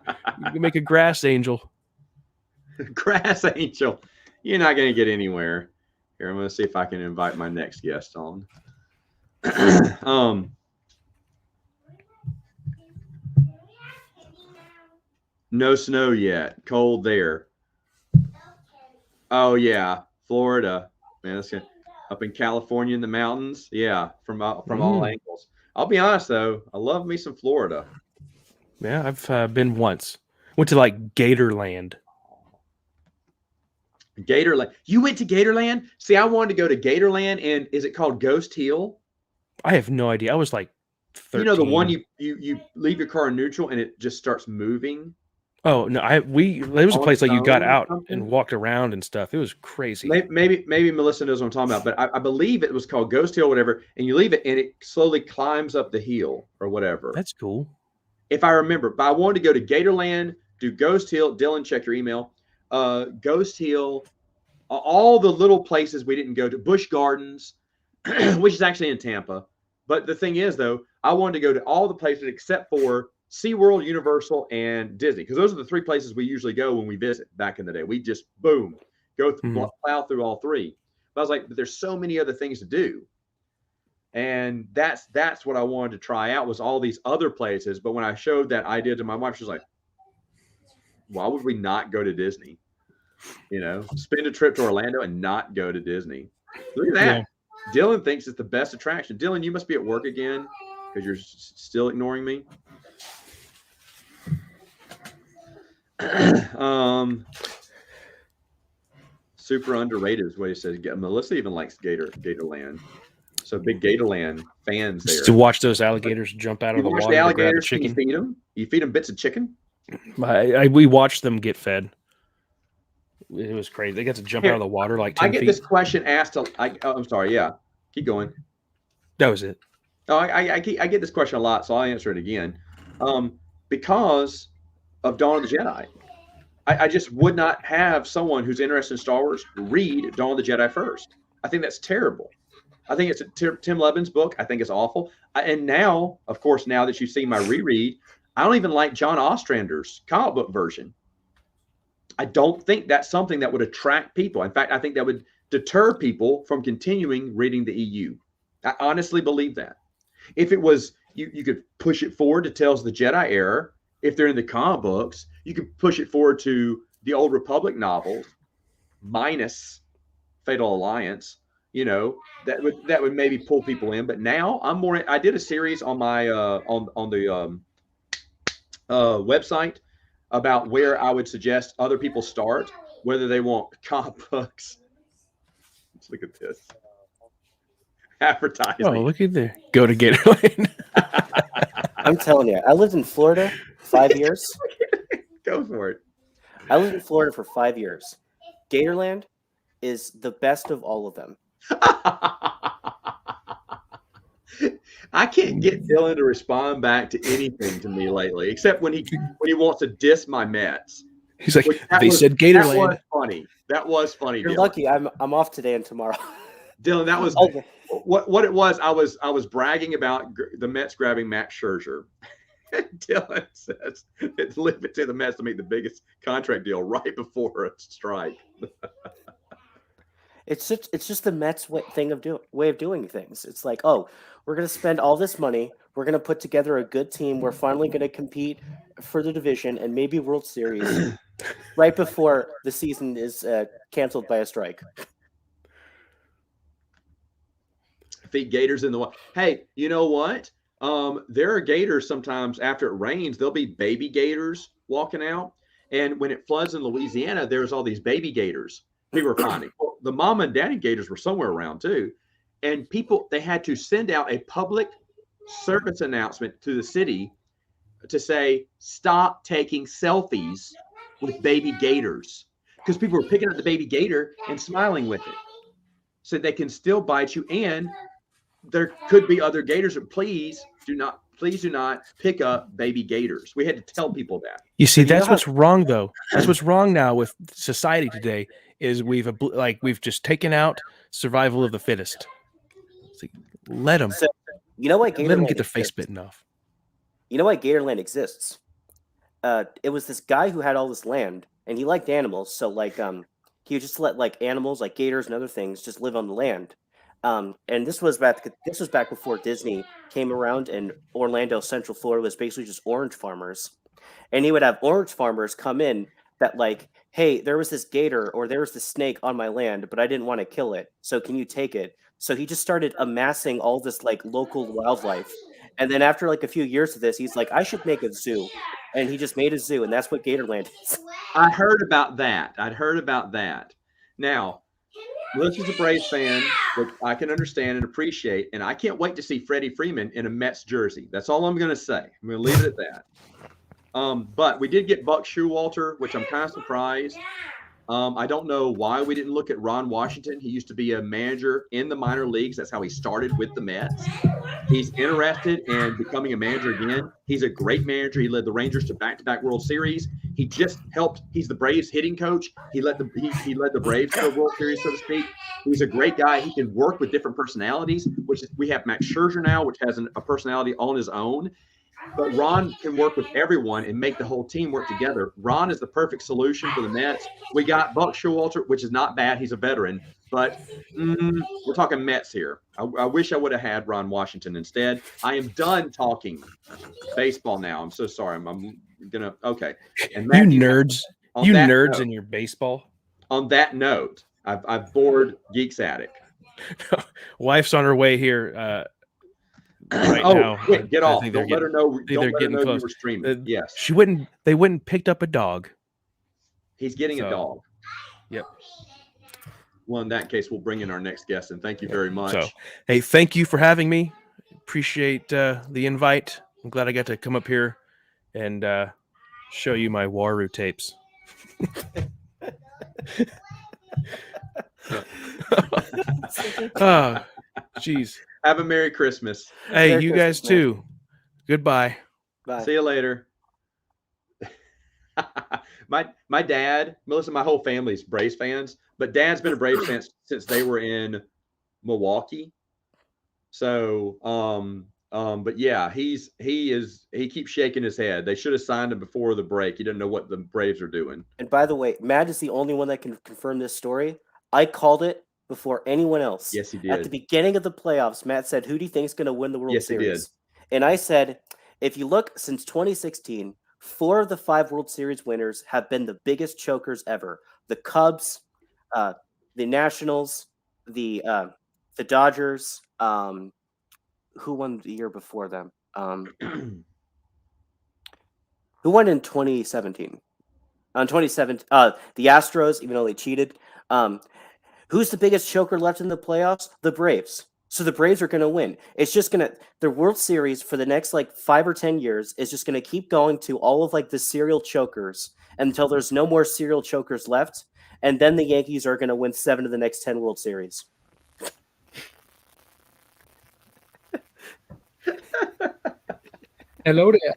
can make a grass angel. Grass angel. You're not going to get anywhere. Here, I'm going to see if I can invite my next guest on. No snow yet. Cold there. Oh, yeah. Florida. Man, that's good. Up in California in the mountains. Yeah, from all angles. I'll be honest, though. I love me some Florida. Yeah, I've been once. Went to like Gatorland. Gatorland. You went to Gatorland? See, I wanted to go to Gatorland, and is it called Ghost Hill? I have no idea. I was like 13. You know the one you leave your car in neutral and it just starts moving? Oh no, there was a place like you got out and walked around and stuff. It was crazy. Maybe Melissa knows what I'm talking about, but I believe it was called Ghost Hill or whatever, and you leave it and it slowly climbs up the hill or whatever. That's cool. If I remember, but I wanted to go to Gatorland, do Ghost Hill. Dylan, check your email. Ghost Hill, all the little places we didn't go to, Busch Gardens, which is actually in Tampa. But the thing is, though, I wanted to go to all the places except for SeaWorld, Universal, and Disney, because those are the 3 places we usually go when we visit back in the day. We just, boom, go through, plow through all 3. But I was like, but there's so many other things to do. And that's what I wanted to try out, was all these other places. But when I showed that idea to my wife, she was like, why would we not go to Disney? You know, spend a trip to Orlando and not go to Disney. Look at that. Yeah. Dylan thinks it's the best attraction. Dylan, you must be at work again because you're still ignoring me. Super underrated is what he says. Melissa even likes Gatorland. So big Gatorland fans there. Just to watch those alligators jump out You of the watch water the to grab the alligators. Can you chicken. feed them? You feed them bits of chicken. We watched them get fed. It was crazy. They got to jump out of the water like 10 I get feet. this question asked. I'm sorry. Yeah, keep going. That was it. Oh, I get this question a lot, so I'll answer it again. Because of Dawn of the Jedi, I just would not have someone who's interested in Star Wars read Dawn of the Jedi first. I think that's terrible. I think it's Tim Levin's book. I think it's awful. And now, of course, now that you've seen my reread, I don't even like John Ostrander's comic book version. I don't think that's something that would attract people. In fact, I think that would deter people from continuing reading the EU. I honestly believe that. If it was, you could push it forward to Tales of the Jedi era. If they're in the comic books, you could push it forward to the Old Republic novels, minus Fatal Alliance. You know, that would maybe pull people in. But now I'm more. I did a series on my on the website about where I would suggest other people start, whether they want comic books. Let's look at this. Advertising. Oh, look at there. Go to Gatorland. I'm telling you, I lived in Florida 5 years. Go for it. I lived in Florida for 5 years. Gatorland is the best of all of them. I can't get Dylan to respond back to anything to me lately, except when he wants to diss my Mets. He's like, they said Gatorland. That was funny. That was funny. You're Dylan. lucky. I'm off today and tomorrow. Dylan, that was Okay. what it was. I was bragging about the Mets grabbing Max Scherzer. Dylan says, "Leave it to the Mets to make the biggest contract deal right before a strike." It's just the Mets way of doing things. It's like, oh, we're going to spend all this money. We're going to put together a good team. We're finally going to compete for the division and maybe World Series right before the season is canceled by a strike. Feed gators in the water. Hey, you know what? There are gators sometimes after it rains. There'll be baby gators walking out. And when it floods in Louisiana, there's all these baby gators people are finding. Well, the mama and daddy gators were somewhere around too. And they had to send out a public service announcement to the city to say, stop taking selfies with baby gators. Because people were picking up the baby gator and smiling with it. So they can still bite you. And there could be other gators, but please do not pick up baby gators. We had to tell people that. You see, that's what's wrong, though. That's what's wrong now with society today. Is we've just taken out survival of the fittest. Like, let them. So, you know what? Let them get their face bitten off. You know why Gatorland exists? It was this guy who had all this land, and he liked animals. So, he would just let animals, like gators and other things, just live on the land. And this was back before Disney came around, and Orlando, Central Florida, was basically just orange farmers. And he would have orange farmers come in that hey, there was this gator or there was this snake on my land, but I didn't want to kill it. So can you take it? So he just started amassing all this local wildlife. And then after a few years of this, he's like, I should make a zoo. And he just made a zoo, and that's what Gatorland is. I heard about that. Now, Liz is a Braves fan, which I can understand and appreciate, and I can't wait to see Freddie Freeman in a Mets jersey. That's all I'm going to say. I'm going to leave it at that. But we did get Buck Showalter, which I'm kind of surprised. I don't know why we didn't look at Ron Washington. He used to be a manager in the minor leagues. That's how he started with the Mets. He's interested in becoming a manager again. He's a great manager. He led the Rangers to back-to-back World Series. He just helped. He's the Braves hitting coach. He led the Braves to a World Series, so to speak. He's a great guy. He can work with different personalities, which is, we have Max Scherzer now, which has a personality on his own. But Ron can work with everyone and make the whole team work together. Ron is the perfect solution for the Mets. We got Buck Showalter, which is not bad. He's a veteran. But we're talking Mets here. I wish I would have had Ron Washington instead. I am done talking baseball now. I'm so sorry. I'm going to – okay. And Matthew, you nerds in your baseball. On that note, I've bored Geeks Attic. Wife's on her way here now. Quick, get off. Don't let her know you were streaming. Yes. They wouldn't pick up a dog. He's getting a dog. Yep. Well, in that case, we'll bring in our next guest, and thank you very much. So, hey, thank you for having me. Appreciate the invite. I'm glad I got to come up here and show you my Waru tapes. Oh, jeez. Have a Merry Christmas. Hey, Merry you Christmas, guys man. too. Goodbye. Bye. See you later. my dad, Melissa, my whole family's Braves fans, but Dad's been a Braves fan since they were in Milwaukee. So, but yeah, he keeps shaking his head. They should have signed him before the break. He doesn't know what the Braves are doing. And by the way, Matt is the only one that can confirm this story. I called it before anyone else. Yes, he At the did. beginning of the playoffs, Matt said, "Who do you think is going to win the World Yes, he did. Series?" And I said, if you look since 2016, 4 of the 5 World Series winners have been the biggest chokers ever: the Cubs, the Nationals, the Dodgers. Who won the year before them? Who won in 2017? On 2017, the Astros, even though they cheated. Who's the biggest choker left in the playoffs? The Braves. So the Braves are going to win. It's just going to, the World Series for the next like 5 or 10 years is just going to keep going to all of like the serial chokers until there's no more serial chokers left. And then the Yankees are going to win 7 of the next 10 World Series. Hello there.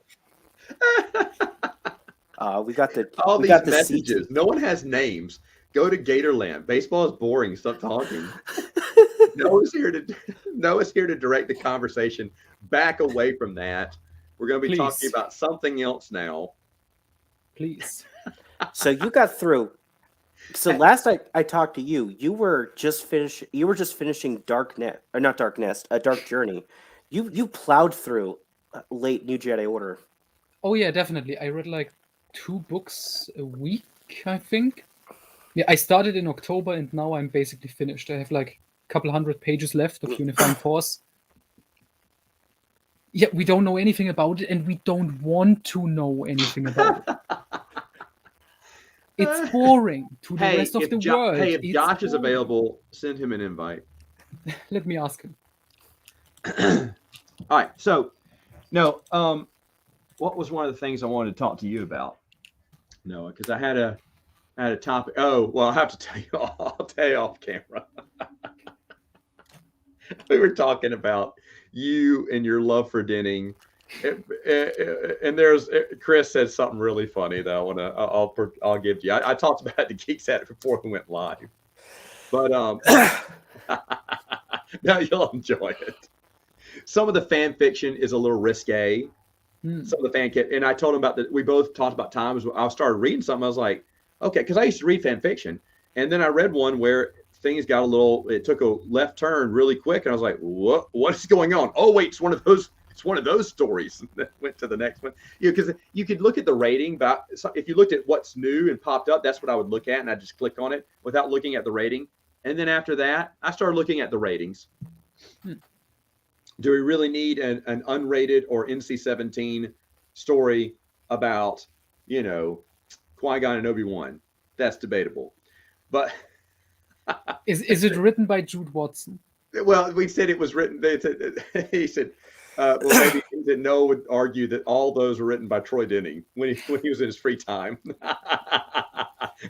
We got the All we these got the messages. No one has names. Go to Gatorland. Baseball is boring. Stop talking. Noah's here to direct the conversation back away from that. We're going to be talking Please. about something else now. Please. So you got through. So last I talked to you, you were just finishing Dark Journey. You plowed through late New Jedi Order. Oh yeah, definitely. I read like 2 books a week, I think. Yeah, I started in October and now I'm basically finished. I have like a couple hundred pages left of Unifying Force. Yeah, we don't know anything about it and we don't want to know anything about it. It's boring to the rest of the world. Hey, if It's Josh is boring. available, send him an invite. Let me ask him. All right. So, no, what was one of the things I wanted to talk to you about, Noah? Because I had a topic. Oh, well, I have to tell you. I'll tell you off camera. We were talking about you and your love for Denning, and there's Chris said something really funny that I'll give you. I talked about the Geeks at it before we went live, but now you'll enjoy it. Some of the fan fiction is a little risque. Some of the fan kit, and I told him about that. We both talked about times I started reading something. I was like, okay, because I used to read fan fiction, and then I read one where things got it took a left turn really quick, and I was like, what is going on? Oh wait, it's one of those stories that went to the next one. Because you could look at the rating, but if you looked at what's new and popped up, that's what I would look at, and I just click on it without looking at the rating. And then after that, I started looking at the ratings. Do we really need an unrated or NC-17 story about, Qui-Gon and Obi-Wan? That's debatable. But Is it written by Jude Watson? well, we said it was written. He said, well, maybe that Noah would argue that all those were written by Troy Denning when he was in his free time.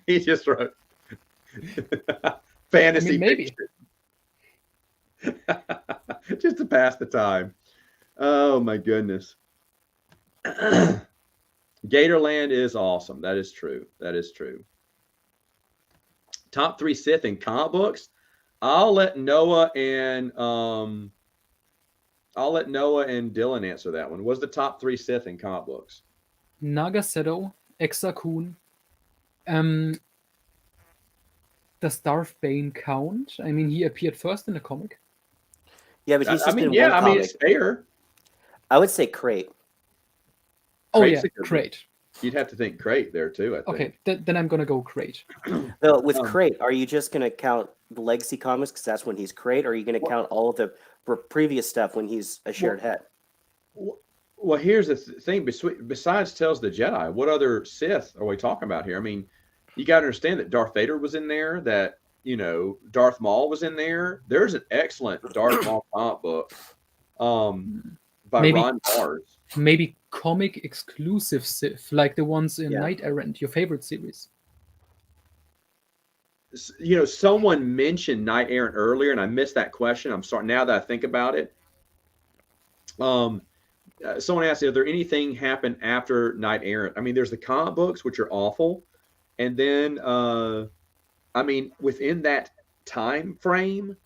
He just wrote fantasy maybe. fiction. Just to pass the time. Oh my goodness. Gatorland is awesome. That is true. Top 3 Sith in comic books. I'll let Noah and Dylan answer that one. What's the top 3 Sith in comic books? Naga Sedo, Exar Kun. Does Darth Bane count? I mean, he appeared first in the comic. Yeah, but he's just in one comic. It's fair. I would say Crate. Oh Crate's yeah, a good one. Crate. You'd have to think Crate there too, I think. Okay, then I'm gonna go Crate. No, with Crate, are you just going to count the Legacy comics because that's when he's Crate, or are you going to count all of the previous stuff when he's a shared head? Well, here's the thing. Besides Tales of the Jedi, what other Sith are we talking about here? I mean, you got to understand that Darth Vader was in there, that Darth Maul was in there. There's an excellent Darth Maul comic book by Maybe- Ron Mars. Maybe comic exclusive Sith, like the ones in Yeah. Knight Errant, your favorite series. Someone mentioned Knight Errant earlier, and I missed that question. I'm sorry. Now that I think about it, someone asked, "Is there anything happened after Knight Errant?" I mean, there's the comic books, which are awful, and then within that time frame,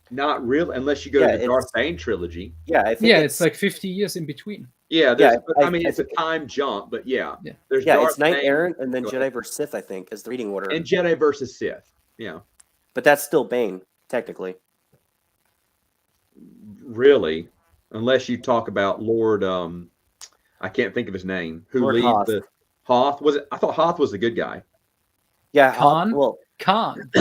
not real, unless you go Yeah, to the Darth it's- Bane trilogy. Yeah, I think Yeah, it's like 50 years in between. Yeah, Yeah, it's a time jump, but yeah, Yeah. there's yeah, Darth it's Knight Bane, Errant and then Go Jedi ahead. versus Sith, I think, is the reading order. and Jedi versus Sith. Yeah, But that's still Bane, technically. really, unless you talk about Lord, I can't think of his name, who Lord leads Hoth. the Hoth. Was it? I thought Hoth was the good guy. Yeah, Khan? well, Khan.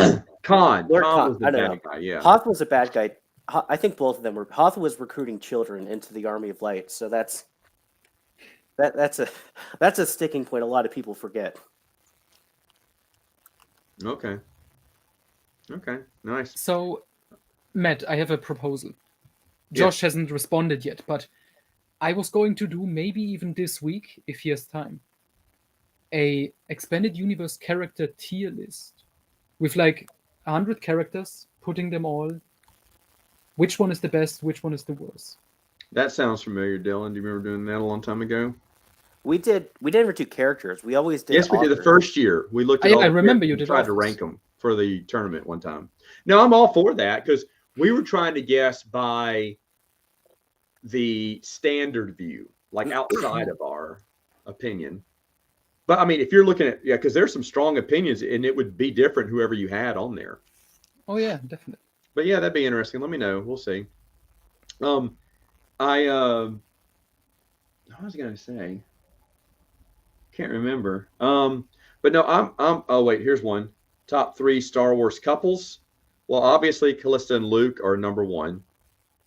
Khan. Lord Khan Khan, was the I don't bad guy. Yeah. Hoth was a bad guy. I think both of them were. Hoth was recruiting children into the Army of Light, so that's a sticking point a lot of people forget. Okay. Nice. So, Matt, I have a proposal. Josh hasn't responded yet, but I was going to do, maybe even this week, if he has time, a expanded universe character tier list with like 100 characters, putting them all. Which one is the best? Which one is the worst? That sounds familiar, Dylan. Do you remember doing that a long time ago? We never do characters. We always did. Yes, we did. The authors. first year we looked at. I all the remember characters you and did tried to authors. rank them for the tournament one time. No, I'm all for that because we were trying to guess by the standard view, like outside of our opinion. But I mean, if you're looking at because there's some strong opinions, and it would be different whoever you had on there. Oh yeah, definitely. But yeah, that'd be interesting. Let me know. We'll see. What was I gonna say? Can't remember. But no, I'm. Oh wait, here's one. Top 3 Star Wars couples. Well, obviously, Callista and Luke are number 1.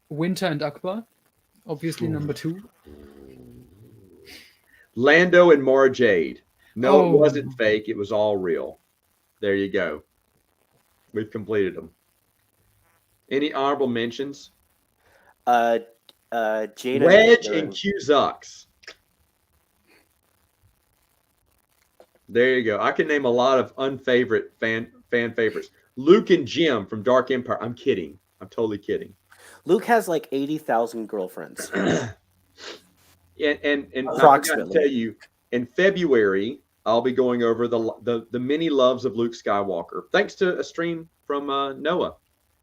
Winter and Akbar, obviously number 2. Lando and Mara Jade. No, Oh. it wasn't fake. It was all real. There you go. We've completed them. Any honorable mentions? Jada Wedge and Q-Zux. There you go. I can name a lot of unfavorite fan favorites. Luke and Jim from Dark Empire. I'm kidding. I'm totally kidding. Luke has like 80,000 girlfriends. And I forgot to Approximately. tell you, in February, I'll be going over the many loves of Luke Skywalker. Thanks to a stream from Noah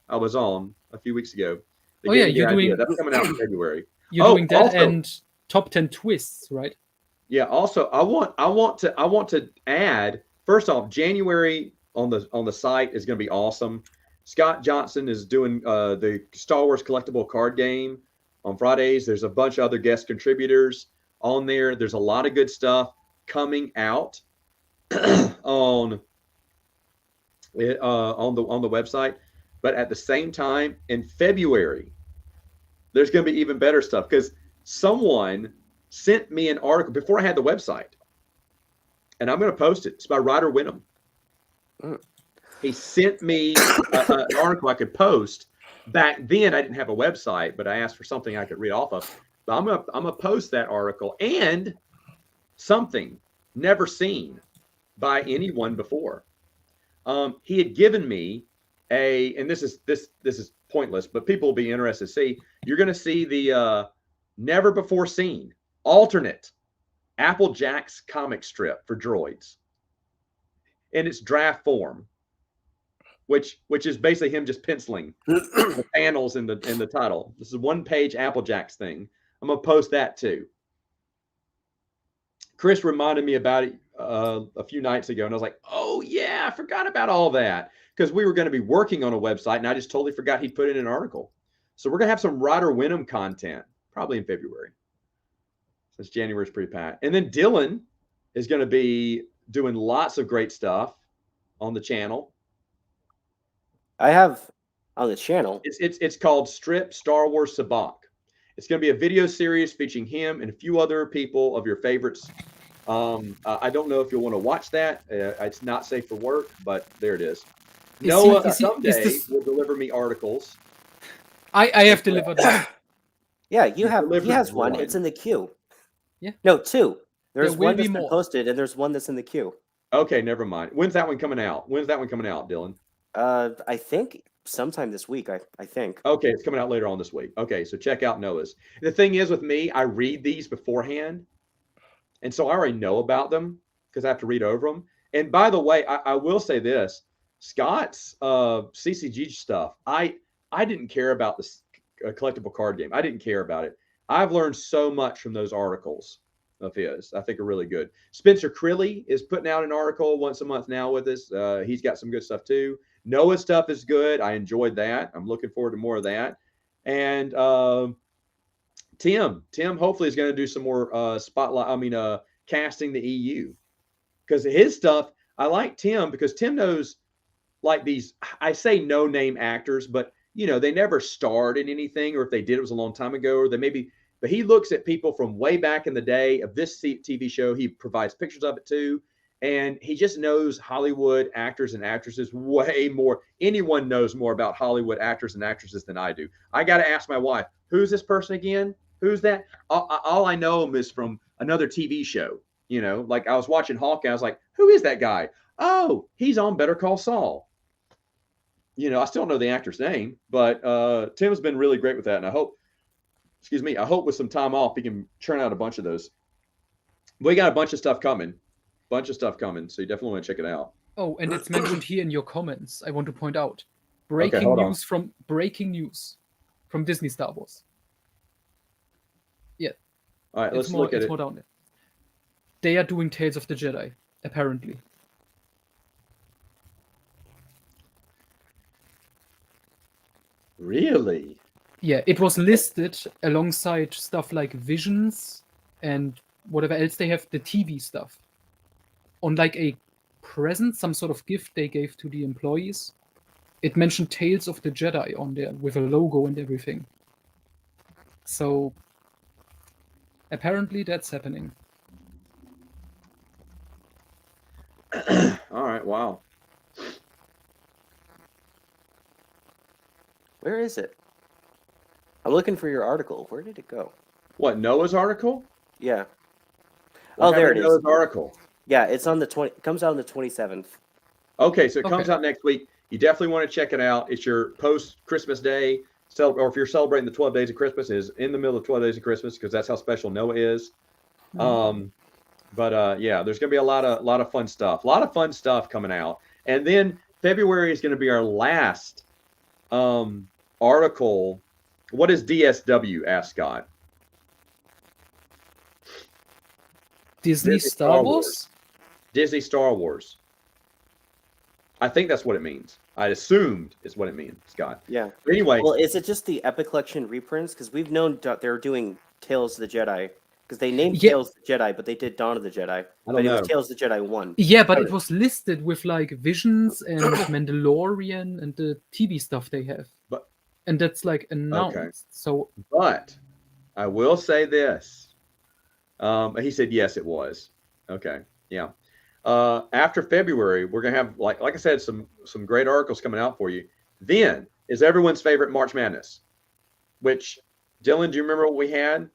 I was on a few weeks ago. They Oh, gave yeah, me the you're idea. doing- That's coming out in February. You're Oh, doing that also- and top 10 twists, right? Yeah. Also, I want to add, first off, January on the site is going to be awesome. Scott Johnson is doing the Star Wars collectible card game on Fridays. There's a bunch of other guest contributors on there. There's a lot of good stuff coming out on the website. But at the same time, in February, there's going to be even better stuff because someone sent me an article before I had the website, and I'm going to post it. It's by Ryder Wenham. He sent me an article I could post. Back then, I didn't have a website, but I asked for something I could read off of. But I'm gonna post that article and something never seen by anyone before. He had given me and this is pointless, but people will be interested to see. You're going to see the never before seen alternate Applejack's comic strip for droids in its draft form, which is basically him just penciling the panels in the title. This is a 1-page Applejack's thing. I'm gonna post that too. Chris reminded me about it a few nights ago, and I was like, "Oh yeah, I forgot about all that," because we were going to be working on a website, and I just totally forgot he put in an article. So we're gonna have some Ryder Wenham content probably in February, since January is pretty packed. And then Dylan is going to be doing lots of great stuff on the channel. I have on the channel. It's called Strip Star Wars Sabak. It's going to be a video series featuring him and a few other people of your favorites. I don't know if you'll want to watch that. It's not safe for work, but there it is. Noah is someday this? will deliver me articles. I have delivered one. Yeah, You he delivered has one. one. It's in the queue. Yeah. No, two. There's There will one be that's been more. posted, and there's one that's in the queue. Okay, never mind. When's that one coming out? Dylan? I think sometime this week. I think. Okay, it's coming out later on this week. Okay, so check out Noah's. The thing is with me, I read these beforehand, and so I already know about them because I have to read over them. And by the way, I will say this: Scott's CCG stuff, I didn't care about this collectible card game. I didn't care about it. I've learned so much from those articles of his. I think are really good. Spencer Crilly is putting out an article once a month now with us. He's got some good stuff too. Noah's stuff is good. I enjoyed that. I'm looking forward to more of that. And Tim hopefully is going to do some more spotlight. Casting the EU, because his stuff. I like Tim because Tim knows like these. I say no name actors, but they never starred in anything, or if they did, it was a long time ago, or they maybe. But he looks at people from way back in the day of this TV show. He provides pictures of it too. And he just knows Hollywood actors and actresses way more. Anyone knows more about Hollywood actors and actresses than I do. I got to ask my wife, who's this person again? Who's that? All I know him is from another TV show. Like I was watching Hawkeye. I was like, who is that guy? Oh, he's on Better Call Saul. I still don't know the actor's name, but Tim's been really great with that. And I hope with some time off, he can churn out a bunch of those. We got a bunch of stuff coming. So you definitely want to check it out. Oh, and it's mentioned here in your comments. I want to point out Okay, breaking news from Disney Star Wars. Yeah. All right, let's look at it. More down there. They are doing Tales of the Jedi, apparently. Really? Yeah, it was listed alongside stuff like Visions and whatever else they have, the TV stuff. On like a present, some sort of gift they gave to the employees. It mentioned Tales of the Jedi on there with a logo and everything. So apparently that's happening. All right, wow. Where is it? I'm looking for your article. Where did it go? What, Noah's article? Yeah. What there happened it to is. Noah's article. Yeah, it's on the 20. It comes out on the 27th. Okay, so it comes Okay. out next week. You definitely want to check it out. It's your post-Christmas day, or if you're celebrating the 12 days of Christmas, it is in the middle of 12 days of Christmas because that's how special Noah is. Mhm. Yeah, there's going to be a lot of fun stuff. A lot of fun stuff coming out. And then February is going to be our last article. What is DSW, asked Scott? Disney Star Wars? Disney Star Wars. I think that's what it means. I assumed it's what it means, Scott. Yeah. But anyway, Well, is it just the Epic Collection reprints? Because we've known they're doing Tales of the Jedi. Because they named Yeah. Tales of the Jedi, but they did Dawn of the Jedi. I But don't it know. was Tales of the Jedi 1. Yeah, but it was listed with like Visions and Mandalorian and the TV stuff they have. And that's like announced. Okay. So But I will say this. He said yes, it was. Okay. Yeah. After February, we're gonna have like I said, some great articles coming out for you. Then is everyone's favorite March Madness. Which, Dylan, do you remember what we had?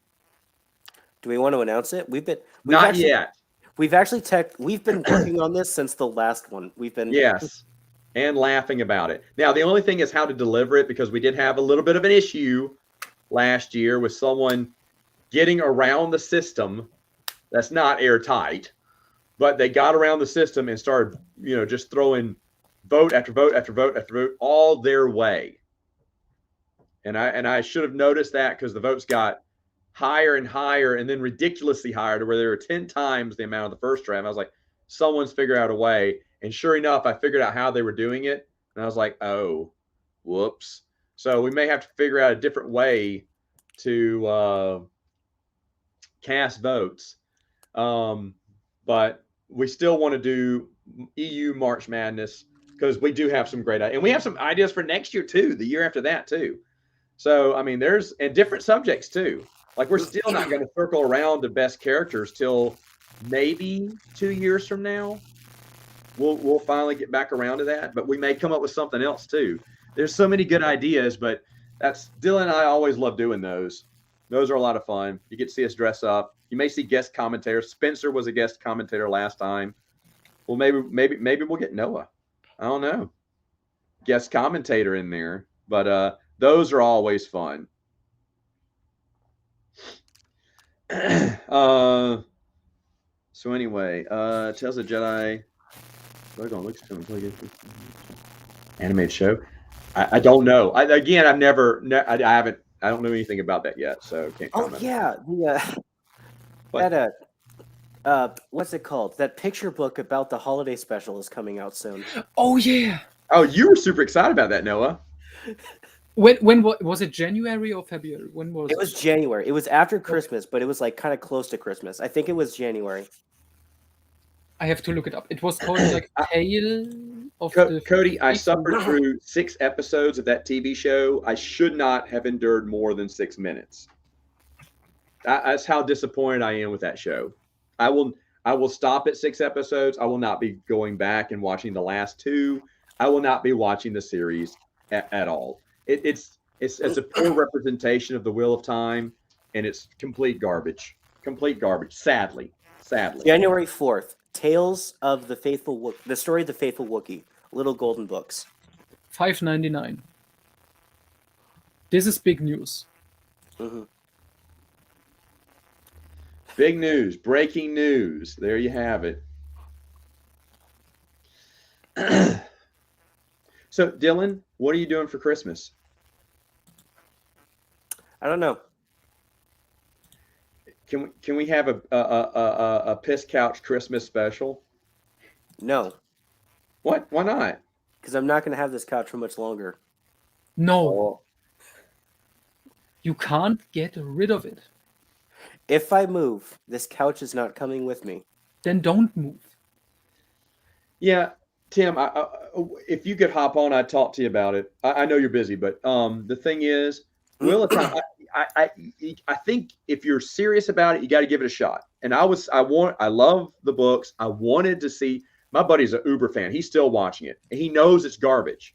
Do we want to announce it? We've Not yet. We've been working on this since the last one. We've been Yes. And laughing about it. Now, the only thing is how to deliver it, because we did have a little bit of an issue last year with someone getting around the system that's not airtight, but they got around the system and started, just throwing vote after vote after vote after vote all their way. And I should have noticed that because the votes got higher and higher and then ridiculously higher to where they were 10 times the amount of the first draft. I was like, someone's figured out a way. And sure enough, I figured out how they were doing it. And I was like, oh, whoops. So we may have to figure out a different way to cast votes. But we still want to do EU March Madness because we do have some great ideas. And we have some ideas for next year, too, the year after that, too. So, I mean, there's and different subjects, too. Like, we're still not going to circle around to best characters till maybe 2 years from now. we'll finally get back around to that. But we may come up with something else too. There's so many good ideas, but that's Dylan and I always love doing those. Those are a lot of fun. You get to see us dress up. You may see guest commentators. Spencer was a guest commentator last time. Well, maybe we'll get Noah. I don't know. Guest commentator in there. But those are always fun. So anyway, Tales of Jedi. Animated show. I don't know. I don't know anything about that yet, so can't comment. Oh yeah, what's it called? That picture book about the holiday special is coming out soon. Oh yeah. Oh, you were super excited about that, Noah. When was it? January or February? When was it? It was January. It was after Christmas, but it was like kind of close to Christmas. I think it was January. I have to look it up. It was called like Tale of the Cody, I suffered through 6 episodes of that TV show. I should not have endured more than 6 minutes. That's how disappointed I am with that show. I will stop at 6 episodes. I will not be going back and watching the last 2. I will not be watching the series at all. It's a poor representation of the Wheel of Time, and it's complete garbage. Complete garbage. Sadly. January 4th. Tales of the Faithful The Story of the Faithful Wookiee. Little Golden Books. $5.99. This is big news. Mm-hmm. Big news, breaking news. There you have it. So, Dylan, what are you doing for Christmas? I don't know. Can we have a piss couch Christmas special? No. What? Why not? Because I'm not going to have this couch for much longer. No. Oh. You can't get rid of it. If I move, this couch is not coming with me. then don't move. Yeah, Tim, if you could hop on, I'd talk to you about it. I know you're busy, but the thing is, Wheel of Time, I think if you're serious about it, you got to give it a shot. And I love the books. I wanted to see. My buddy's an Uber fan. He's still watching it, and he knows it's garbage.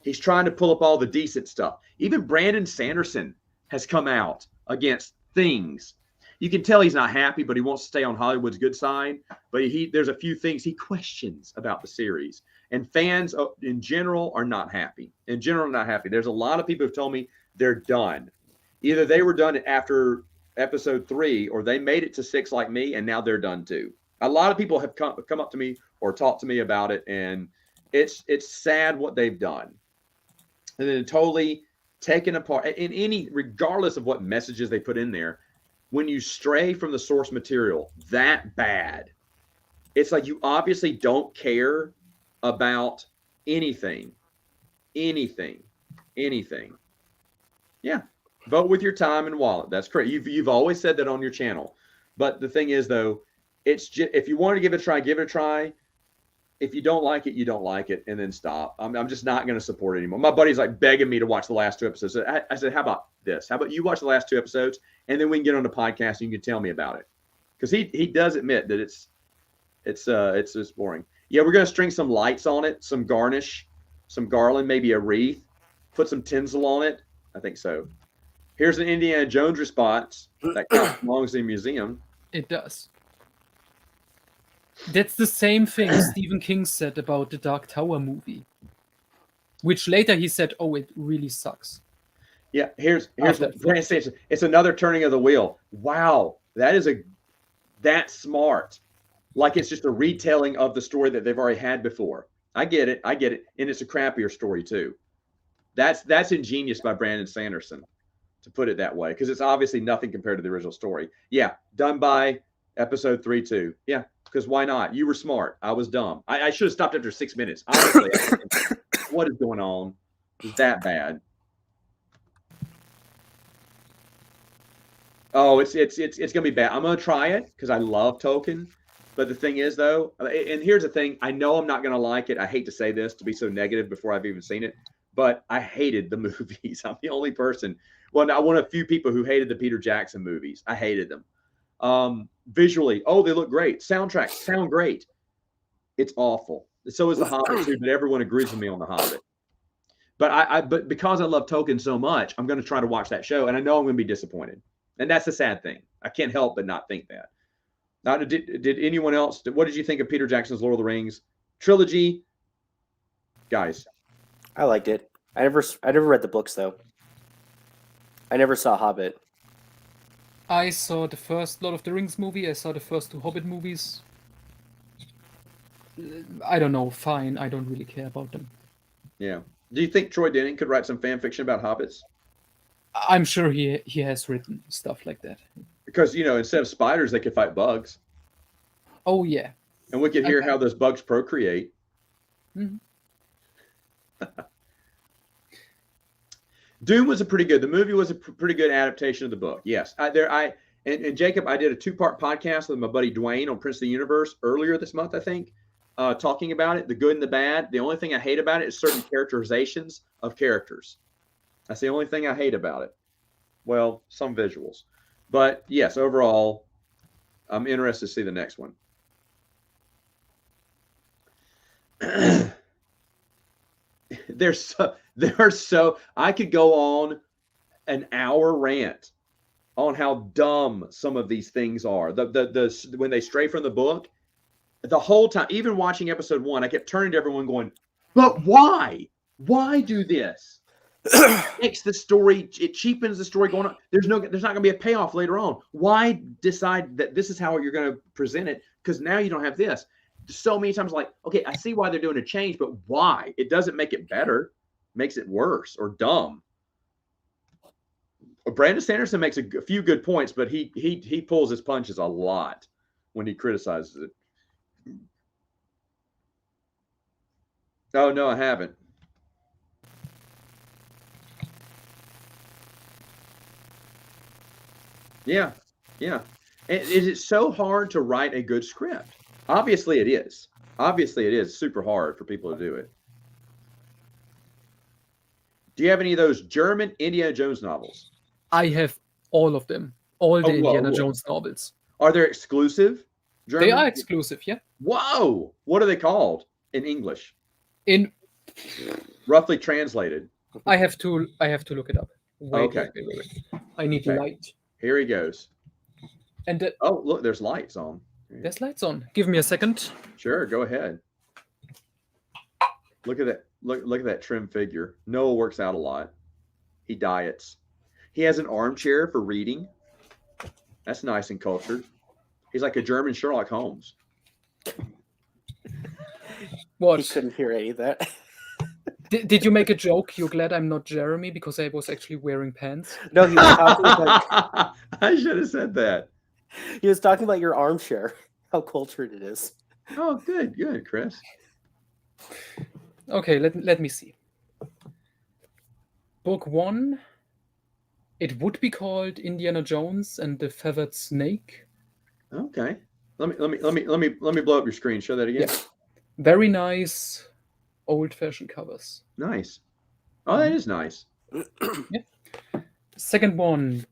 He's trying to pull up all the decent stuff. Even Brandon Sanderson has come out against things. You can tell he's not happy, but he wants to stay on Hollywood's good side. But there's a few things he questions about the series. And fans in general are not happy. There's a lot of people who've told me they're done. Either they were done after episode 3 or they made it to 6 like me, and now they're done too. A lot of people have come up to me or talked to me about it, and it's sad what they've done. And then totally taken apart regardless of what messages they put in there. When you stray from the source material that bad, it's like you obviously don't care about anything. Yeah. Vote with your time and wallet. That's correct. You've always said that on your channel. But the thing is, though, it's just, if you want to give it a try. If you don't like it, you don't like it, and then stop. I'm just not going to support it anymore. My buddy's like begging me to watch the last 2 episodes. I said, how about this? How about you watch the last 2 episodes, and then we can get on the podcast and you can tell me about it. Because he does admit that it's just boring. Yeah, we're going to string some lights on it, some garnish, some garland, maybe a wreath, put some tinsel on it. I think so. Here's an Indiana Jones response that belongs in a museum. It does. That's the same thing Stephen King said about the Dark Tower movie, which later he said, "Oh, it really sucks." Yeah, here's what Brand says. It's another turning of the wheel. Wow, that's smart. Like it's just a retelling of the story that they've already had before. I get it, and it's a crappier story too. That's ingenious by Brandon Sanderson to put it that way, because it's obviously nothing compared to the original story. Yeah, done by episode 3 too. Yeah. Because why not? You were smart. I was dumb. I should have stopped after 6 minutes. Honestly, what is going on? Is that bad? Oh, it's gonna be bad. I'm gonna try it because I love Tolkien. But the thing is, though, and here's the thing: I know I'm not gonna like it. I hate to say this, to be so negative before I've even seen it, but I hated the movies. I'm the only person. Well, I one of a few people who hated the Peter Jackson movies. I hated them. Visually, they look great. Soundtracks sound great. It's awful. So is The Hobbit too, but everyone agrees with me on The Hobbit. But but because I love Tolkien so much, I'm going to try to watch that show, and I know I'm going to be disappointed. And that's the sad thing. I can't help but not think that. Now, did anyone else? What did you think of Peter Jackson's Lord of the Rings trilogy, guys? I liked it. I never read the books though. I never saw Hobbit. I saw the first Lord of the Rings movie. I saw the first 2 Hobbit movies. I don't know. Fine. I don't really care about them. Yeah. Do you think Troy Denning could write some fan fiction about hobbits? I'm sure he has written stuff like that. Because instead of spiders, they could fight bugs, Oh yeah. and we could hear how those bugs procreate. Mhm. Dune was the movie was a pretty good adaptation of the book. Yes, and Jacob, I did a 2-part podcast with my buddy Dwayne on Prince of the Universe earlier this month, I think, talking about it, the good and the bad. The only thing I hate about it is certain characterizations of characters. That's the only thing I hate about it. Well, some visuals, but yes, overall, I'm interested to see the next one. There's so I could go on an hour rant on how dumb some of these things are. The when they stray from the book, the whole time, even watching episode 1, I kept turning to everyone going, "But why? Why do this? It makes the story, it cheapens the story going on. There's not going to be a payoff later on. Why decide that this is how you're going to present it? Because now you don't have this." So many times, like, okay, I see why they're doing a change, but why? It doesn't make it better, it makes it worse or dumb. Brandon Sanderson makes a few good points, but he pulls his punches a lot when he criticizes it. Oh no, I haven't. Yeah. And is it so hard to write a good script? Obviously it is. Obviously it is super hard for people to do it. Do you have any of those German Indiana Jones novels? I have all of them. All the Indiana Jones novels. Are they exclusive German? They are exclusive, yeah. Whoa! What are they called in English? In Roughly translated. I have to look it up. Okay. Wait. I need light. Here he goes. And oh, look, there's lights on. There's lights on. Give me a second. Sure, go ahead. Look at that. Look at that trim figure. Noah works out a lot. He diets. He has an armchair for reading. That's nice and cultured. He's like a German Sherlock Holmes. What? He couldn't hear any of that. Did you make a joke? You're glad I'm not Jeremy because I was actually wearing pants? No, he was talking about... I should have said that. He was talking about your armchair. How cultured it is. Oh, good, Chris. Okay, let me see. Book 1. It would be called Indiana Jones and the Feathered Snake. Okay. Let me blow up your screen. Show that again. Yeah. Very nice, old-fashioned covers. Nice. Oh, that is nice. Yeah. Second one,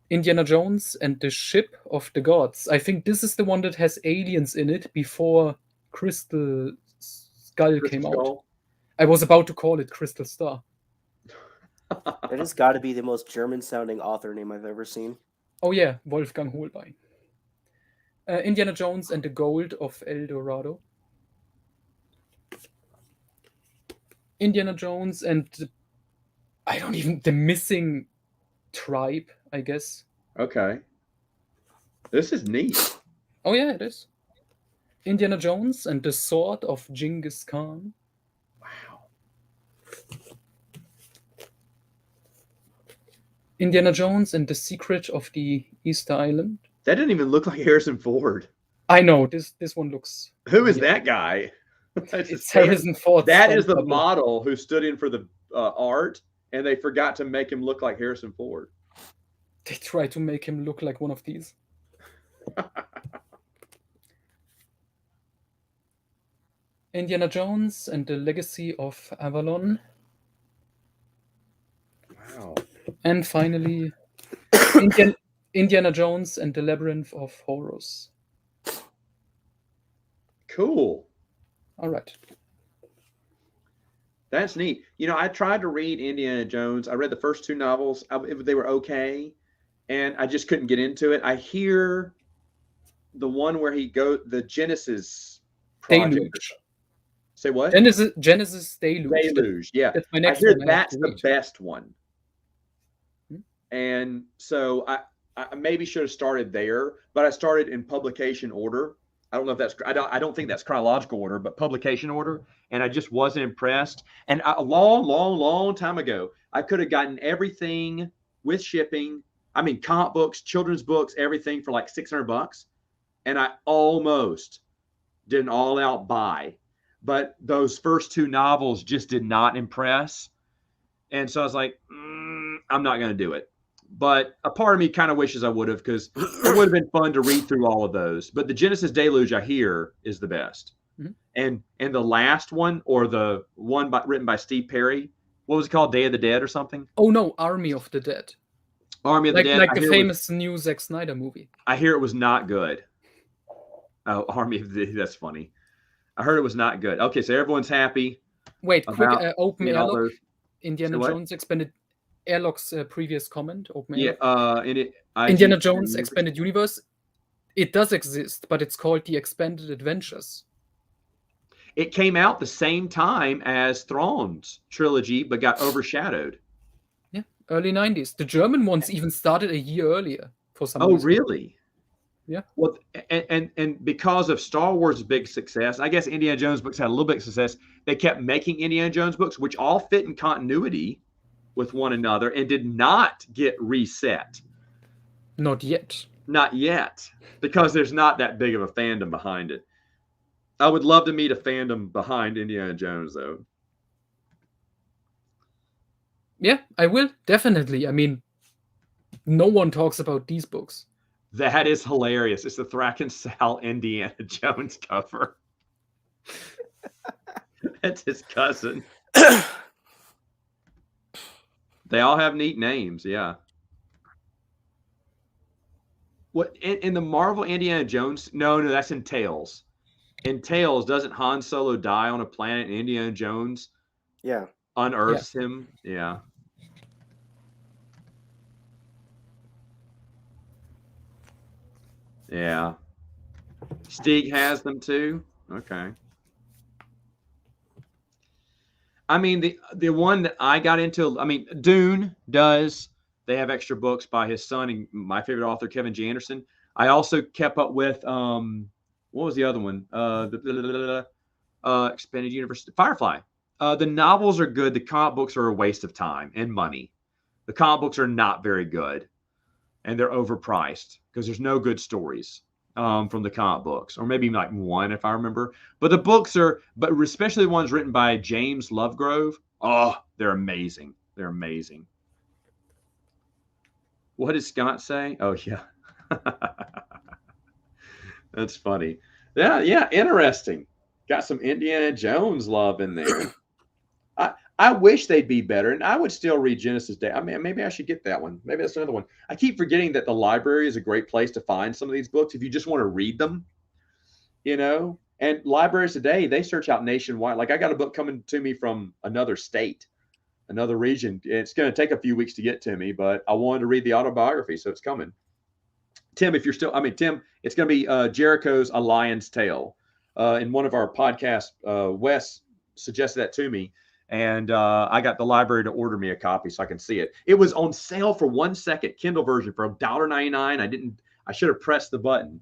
Indiana Jones and the Ship of the Gods. I think this is the one that has aliens in it before Crystal Skull came out. I was about to call it Crystal Star. That has got to be the most German-sounding author name I've ever seen. Oh yeah, Wolfgang Holbein. Indiana Jones and the Gold of El Dorado. Indiana Jones and the Missing Tribe, I guess. Okay. This is neat. Oh yeah, it is. Indiana Jones and the Sword of Genghis Khan. Wow. Indiana Jones and the Secret of the Easter Island. That didn't even look like Harrison Ford. I know, this one looks... Who is that guy? It's Harrison Ford. That is the model who stood in for the art, and they forgot to make him look like Harrison Ford. They tried to make him look like one of these. Indiana Jones and the Legacy of Avalon. Wow. And finally, Indiana Jones and the Labyrinth of Horrors. Cool. All right. That's neat. You know, I tried to read Indiana Jones. I read the first 2 novels. They were okay, and I just couldn't get into it. I hear the one where the Genesis project. Deluge. Say what? Genesis Deluge. Deluge. Yeah, That's my I next hear one. I have that's to the read. best one. Hmm? And so I maybe should have started there, but I started in publication order. I don't know if that's I don't think that's chronological order, but publication order, and I just wasn't impressed. And a long time ago, I could have gotten everything with shipping. I mean, comic books, children's books, everything for like $600, and I almost did an all-out buy. But those first 2 novels just did not impress, and so I was like, I'm not going to do it. But a part of me kind of wishes I would have, because it would have been fun to read through all of those. But the Genesis Deluge, I hear, is the best. Mm-hmm. And the last one, or the one written by Steve Perry, what was it called? Day of the Dead or something? Oh no, Army of the Dead. Army of the Dead. Like the famous new Zack Snyder movie. I hear it was not good. Oh, Army of the Dead. That's funny. I heard it was not good. Okay, so everyone's happy. Wait, quick open airlock. Indiana Jones expanded Airlock's previous comment. Open yeah, Indiana Jones Expanded Universe. It does exist, but it's called the Expanded Adventures. It came out the same time as Thrawn's trilogy, but got overshadowed. Yeah, early 90s. The German ones even started a year earlier for some reason. reason. Really? Yeah. Well, and because of Star Wars' big success, I guess Indiana Jones books had a little bit of success. They kept making Indiana Jones books, which all fit in continuity with one another and did not get reset. Not yet. Not yet, because there's not that big of a fandom behind it. I would love to meet a fandom behind Indiana Jones, though. Yeah, I will. Definitely. I mean, no one talks about these books. That is hilarious. It's the Thraken Sal Indiana Jones cover. That's his cousin. They all have neat names, yeah. What in the Marvel Indiana Jones? No, that's in Tales. In Tales, doesn't Han Solo die on a planet and Indiana Jones unearths him? Yeah. Yeah. Stieg has them too? Okay. I mean, the one that I got into, I mean, Dune does. They have extra books by his son and my favorite author, Kevin J. Anderson. I also kept up with, what was the other one? Expanded Universe, Firefly. The novels are good. The comic books are a waste of time and money. The comic books are not very good, and they're overpriced because there's no good stories from the comic books, or maybe like one if I remember. But the books but especially the ones written by James Lovegrove, they're amazing. They're amazing. What did Scott say? Oh, yeah. That's funny. Yeah, interesting. Got some Indiana Jones love in there. I wish they'd be better, and I would still read Genesis Day. I mean, maybe I should get that one. Maybe that's another one. I keep forgetting that the library is a great place to find some of these books if you just want to read them, you know. And libraries today, they search out nationwide. Like I got a book coming to me from another state, another region. It's going to take a few weeks to get to me, but I wanted to read the autobiography, so it's coming. Tim, if you're still, Tim, it's going to be Jericho's A Lion's Tale. In one of our podcasts, Wes suggested that to me. And I got the library to order me a copy so I can see it. It was on sale for 1 second, Kindle version for $1.99. I should have pressed the button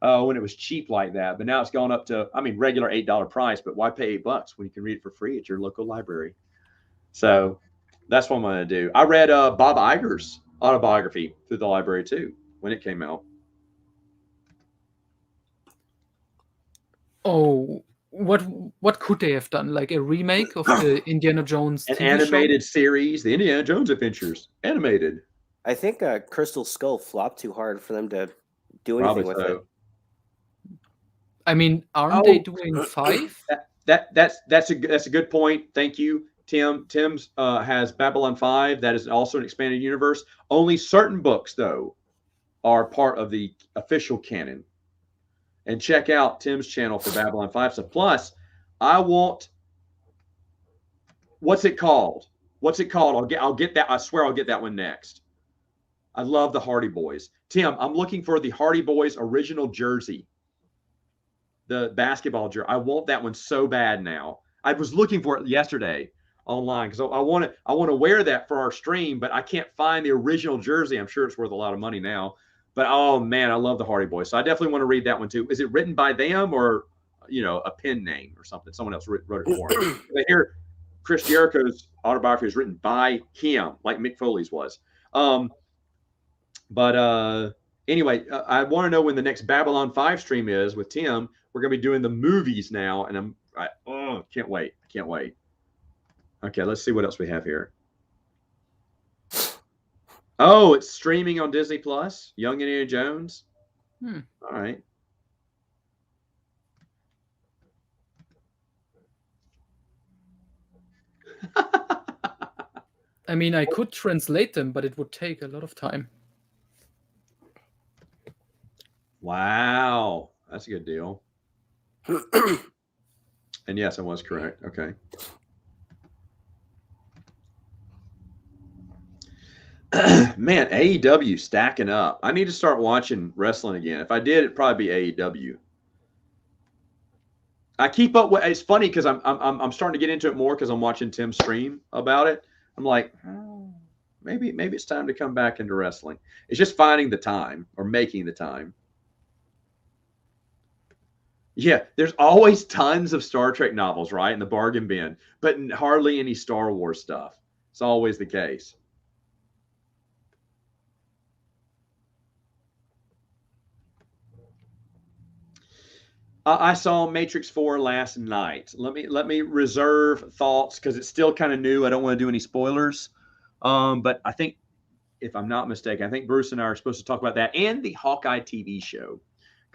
when it was cheap like that. But now it's gone up to, regular $8 price. But why pay $8 when you can read it for free at your local library? So that's what I'm going to do. I read Bob Iger's autobiography through the library too when it came out. Oh, what could they have done? Like a remake of the Indiana Jones An TV animated show? series, the Indiana Jones Adventures, animated. I think Crystal Skull flopped too hard for them to do Probably anything with so. it. I mean, aren't they doing 5? That's a good point. Thank you, Tim. Tim's has Babylon 5. That is also an expanded universe. Only certain books, though, are part of the official canon. And check out Tim's channel for Babylon 5 stuff. Plus, I want. What's it called? What's it called? I'll get that. I swear I'll get that one next. I love the Hardy Boys. Tim, I'm looking for the Hardy Boys original jersey. The basketball jersey. I want that one so bad now. I was looking for it yesterday online because I want to wear that for our stream, but I can't find the original jersey. I'm sure it's worth a lot of money now. But oh man, I love the Hardy Boys. So I definitely want to read that one too. Is it written by them or a pen name or something? Someone else wrote it for him. I hear Chris Jericho's autobiography is written by him, like Mick Foley's was. Anyway, I want to know when the next Babylon 5 stream is with Tim. We're going to be doing the movies now, and can't wait. I can't wait. Okay, let's see what else we have here. Oh, it's streaming on Disney Plus. Young Indiana Jones. All right. I mean, I could translate them, but it would take a lot of time. Wow, that's a good deal. And yes, I was correct. Okay. Man, AEW stacking up. I need to start watching wrestling again. If I did, it'd probably be AEW. I keep up with. It's funny because I'm starting to get into it more because I'm watching Tim stream about it. I'm like, maybe it's time to come back into wrestling. It's just finding the time or making the time. Yeah, there's always tons of Star Trek novels, right, in the bargain bin, but hardly any Star Wars stuff. It's always the case. I saw Matrix 4 last night. Let me reserve thoughts because it's still kind of new. I don't want to do any spoilers. But I think, if I'm not mistaken, I think Bruce and I are supposed to talk about that and the Hawkeye TV show.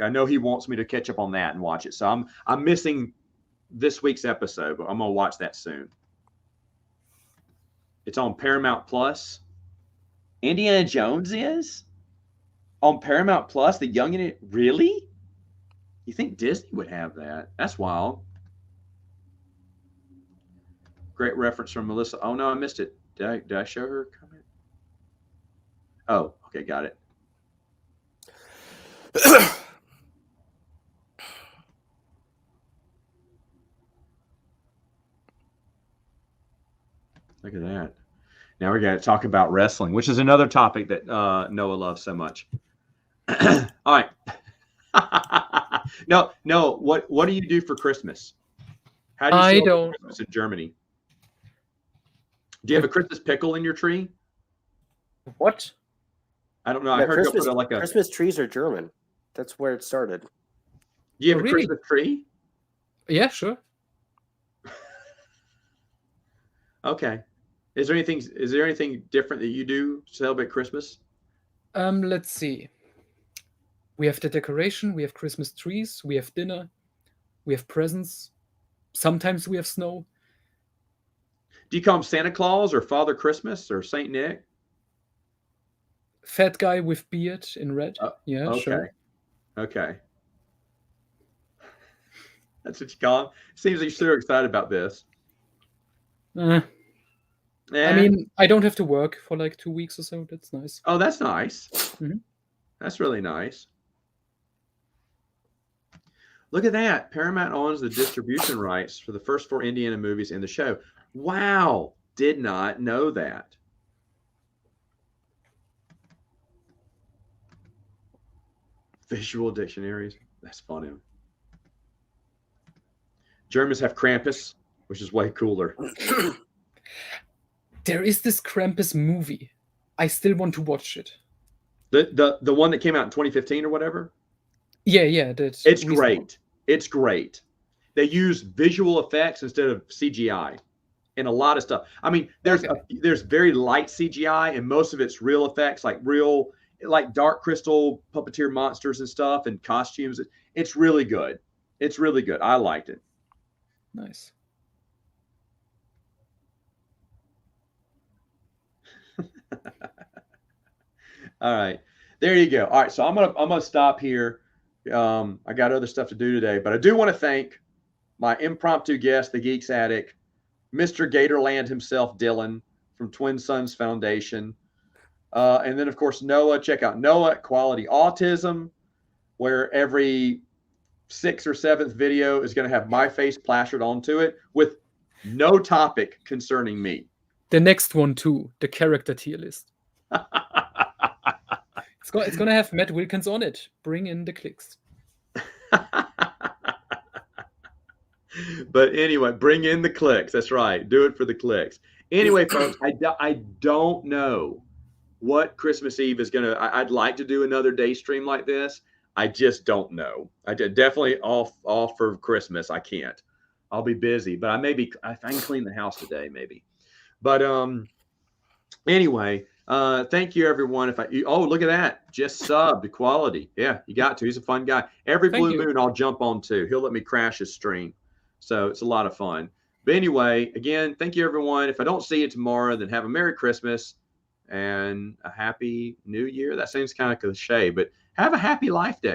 I know he wants me to catch up on that and watch it. So I'm missing this week's episode, but I'm gonna watch that soon. It's on Paramount Plus. Indiana Jones is on Paramount Plus. The Young Indiana, really? You think Disney would have that? That's wild. Great reference from Melissa. Oh no, I missed it. Did I show her a comment? Oh, okay, got it. Look at that. Now we got to talk about wrestling, which is another topic that Noah loves so much. All right. No. What do you do for Christmas? How do you celebrate Christmas in Germany? Do you have a Christmas pickle in your tree? What? I don't know. I heard you put like a Christmas trees are German. That's where it started. Do you have a really? Christmas tree? Yeah, sure. Okay. Is there anything different that you do to celebrate Christmas? Let's see. We have the decoration, we have Christmas trees, we have dinner, we have presents. Sometimes we have snow. Do you call him Santa Claus or Father Christmas or Saint Nick? Fat guy with beard in red. Yeah, okay. sure. Okay. That's what you call him. Seems like you're so excited about this. I mean, I don't have to work for like 2 weeks or so. That's nice. Oh, that's nice. Mm-hmm. That's really nice. Look at that. Paramount owns the distribution rights for the first 4 Indiana movies in the show. Wow. Did not know that. Visual dictionaries. That's funny. Germans have Krampus, which is way cooler. There is this Krampus movie. I still want to watch it. The one that came out in 2015 or whatever? Yeah. It's great. It's great. They use visual effects instead of CGI in a lot of stuff. I mean, there's very light CGI and most of it's real effects, like Dark Crystal puppeteer monsters and stuff and costumes. It's really good. It's really good. I liked it. Nice. All right, there you go. All right, so I'm gonna stop here. I got other stuff to do today, but I do want to thank my impromptu guest, the Geeks Attic, Mr. Gatorland himself, Dylan from Twin Sons Foundation. And then, of course, Noah. Check out Noah at Quality Autism, where every 6th or 7th video is going to have my face plastered onto it with no topic concerning me. The next one too, the character tier list. It's gonna have Matt Wilkins on it. Bring in the clicks. But anyway, bring in the clicks. That's right. Do it for the clicks. Anyway, folks, I don't know what Christmas Eve is going to. I'd like to do another day stream like this. I just don't know. I definitely off for Christmas. I can't. I'll be busy, but I can clean the house today, maybe. But anyway, thank you everyone. Oh, look at that, just subbed to Quality. Yeah, you got to. He's a fun guy. Every blue moon I'll jump on too. He'll let me crash his stream, so it's a lot of fun. But anyway, again, thank you everyone. If I don't see you tomorrow, then have a Merry Christmas and a Happy New Year. That seems kind of cliche, but have a happy Life Day.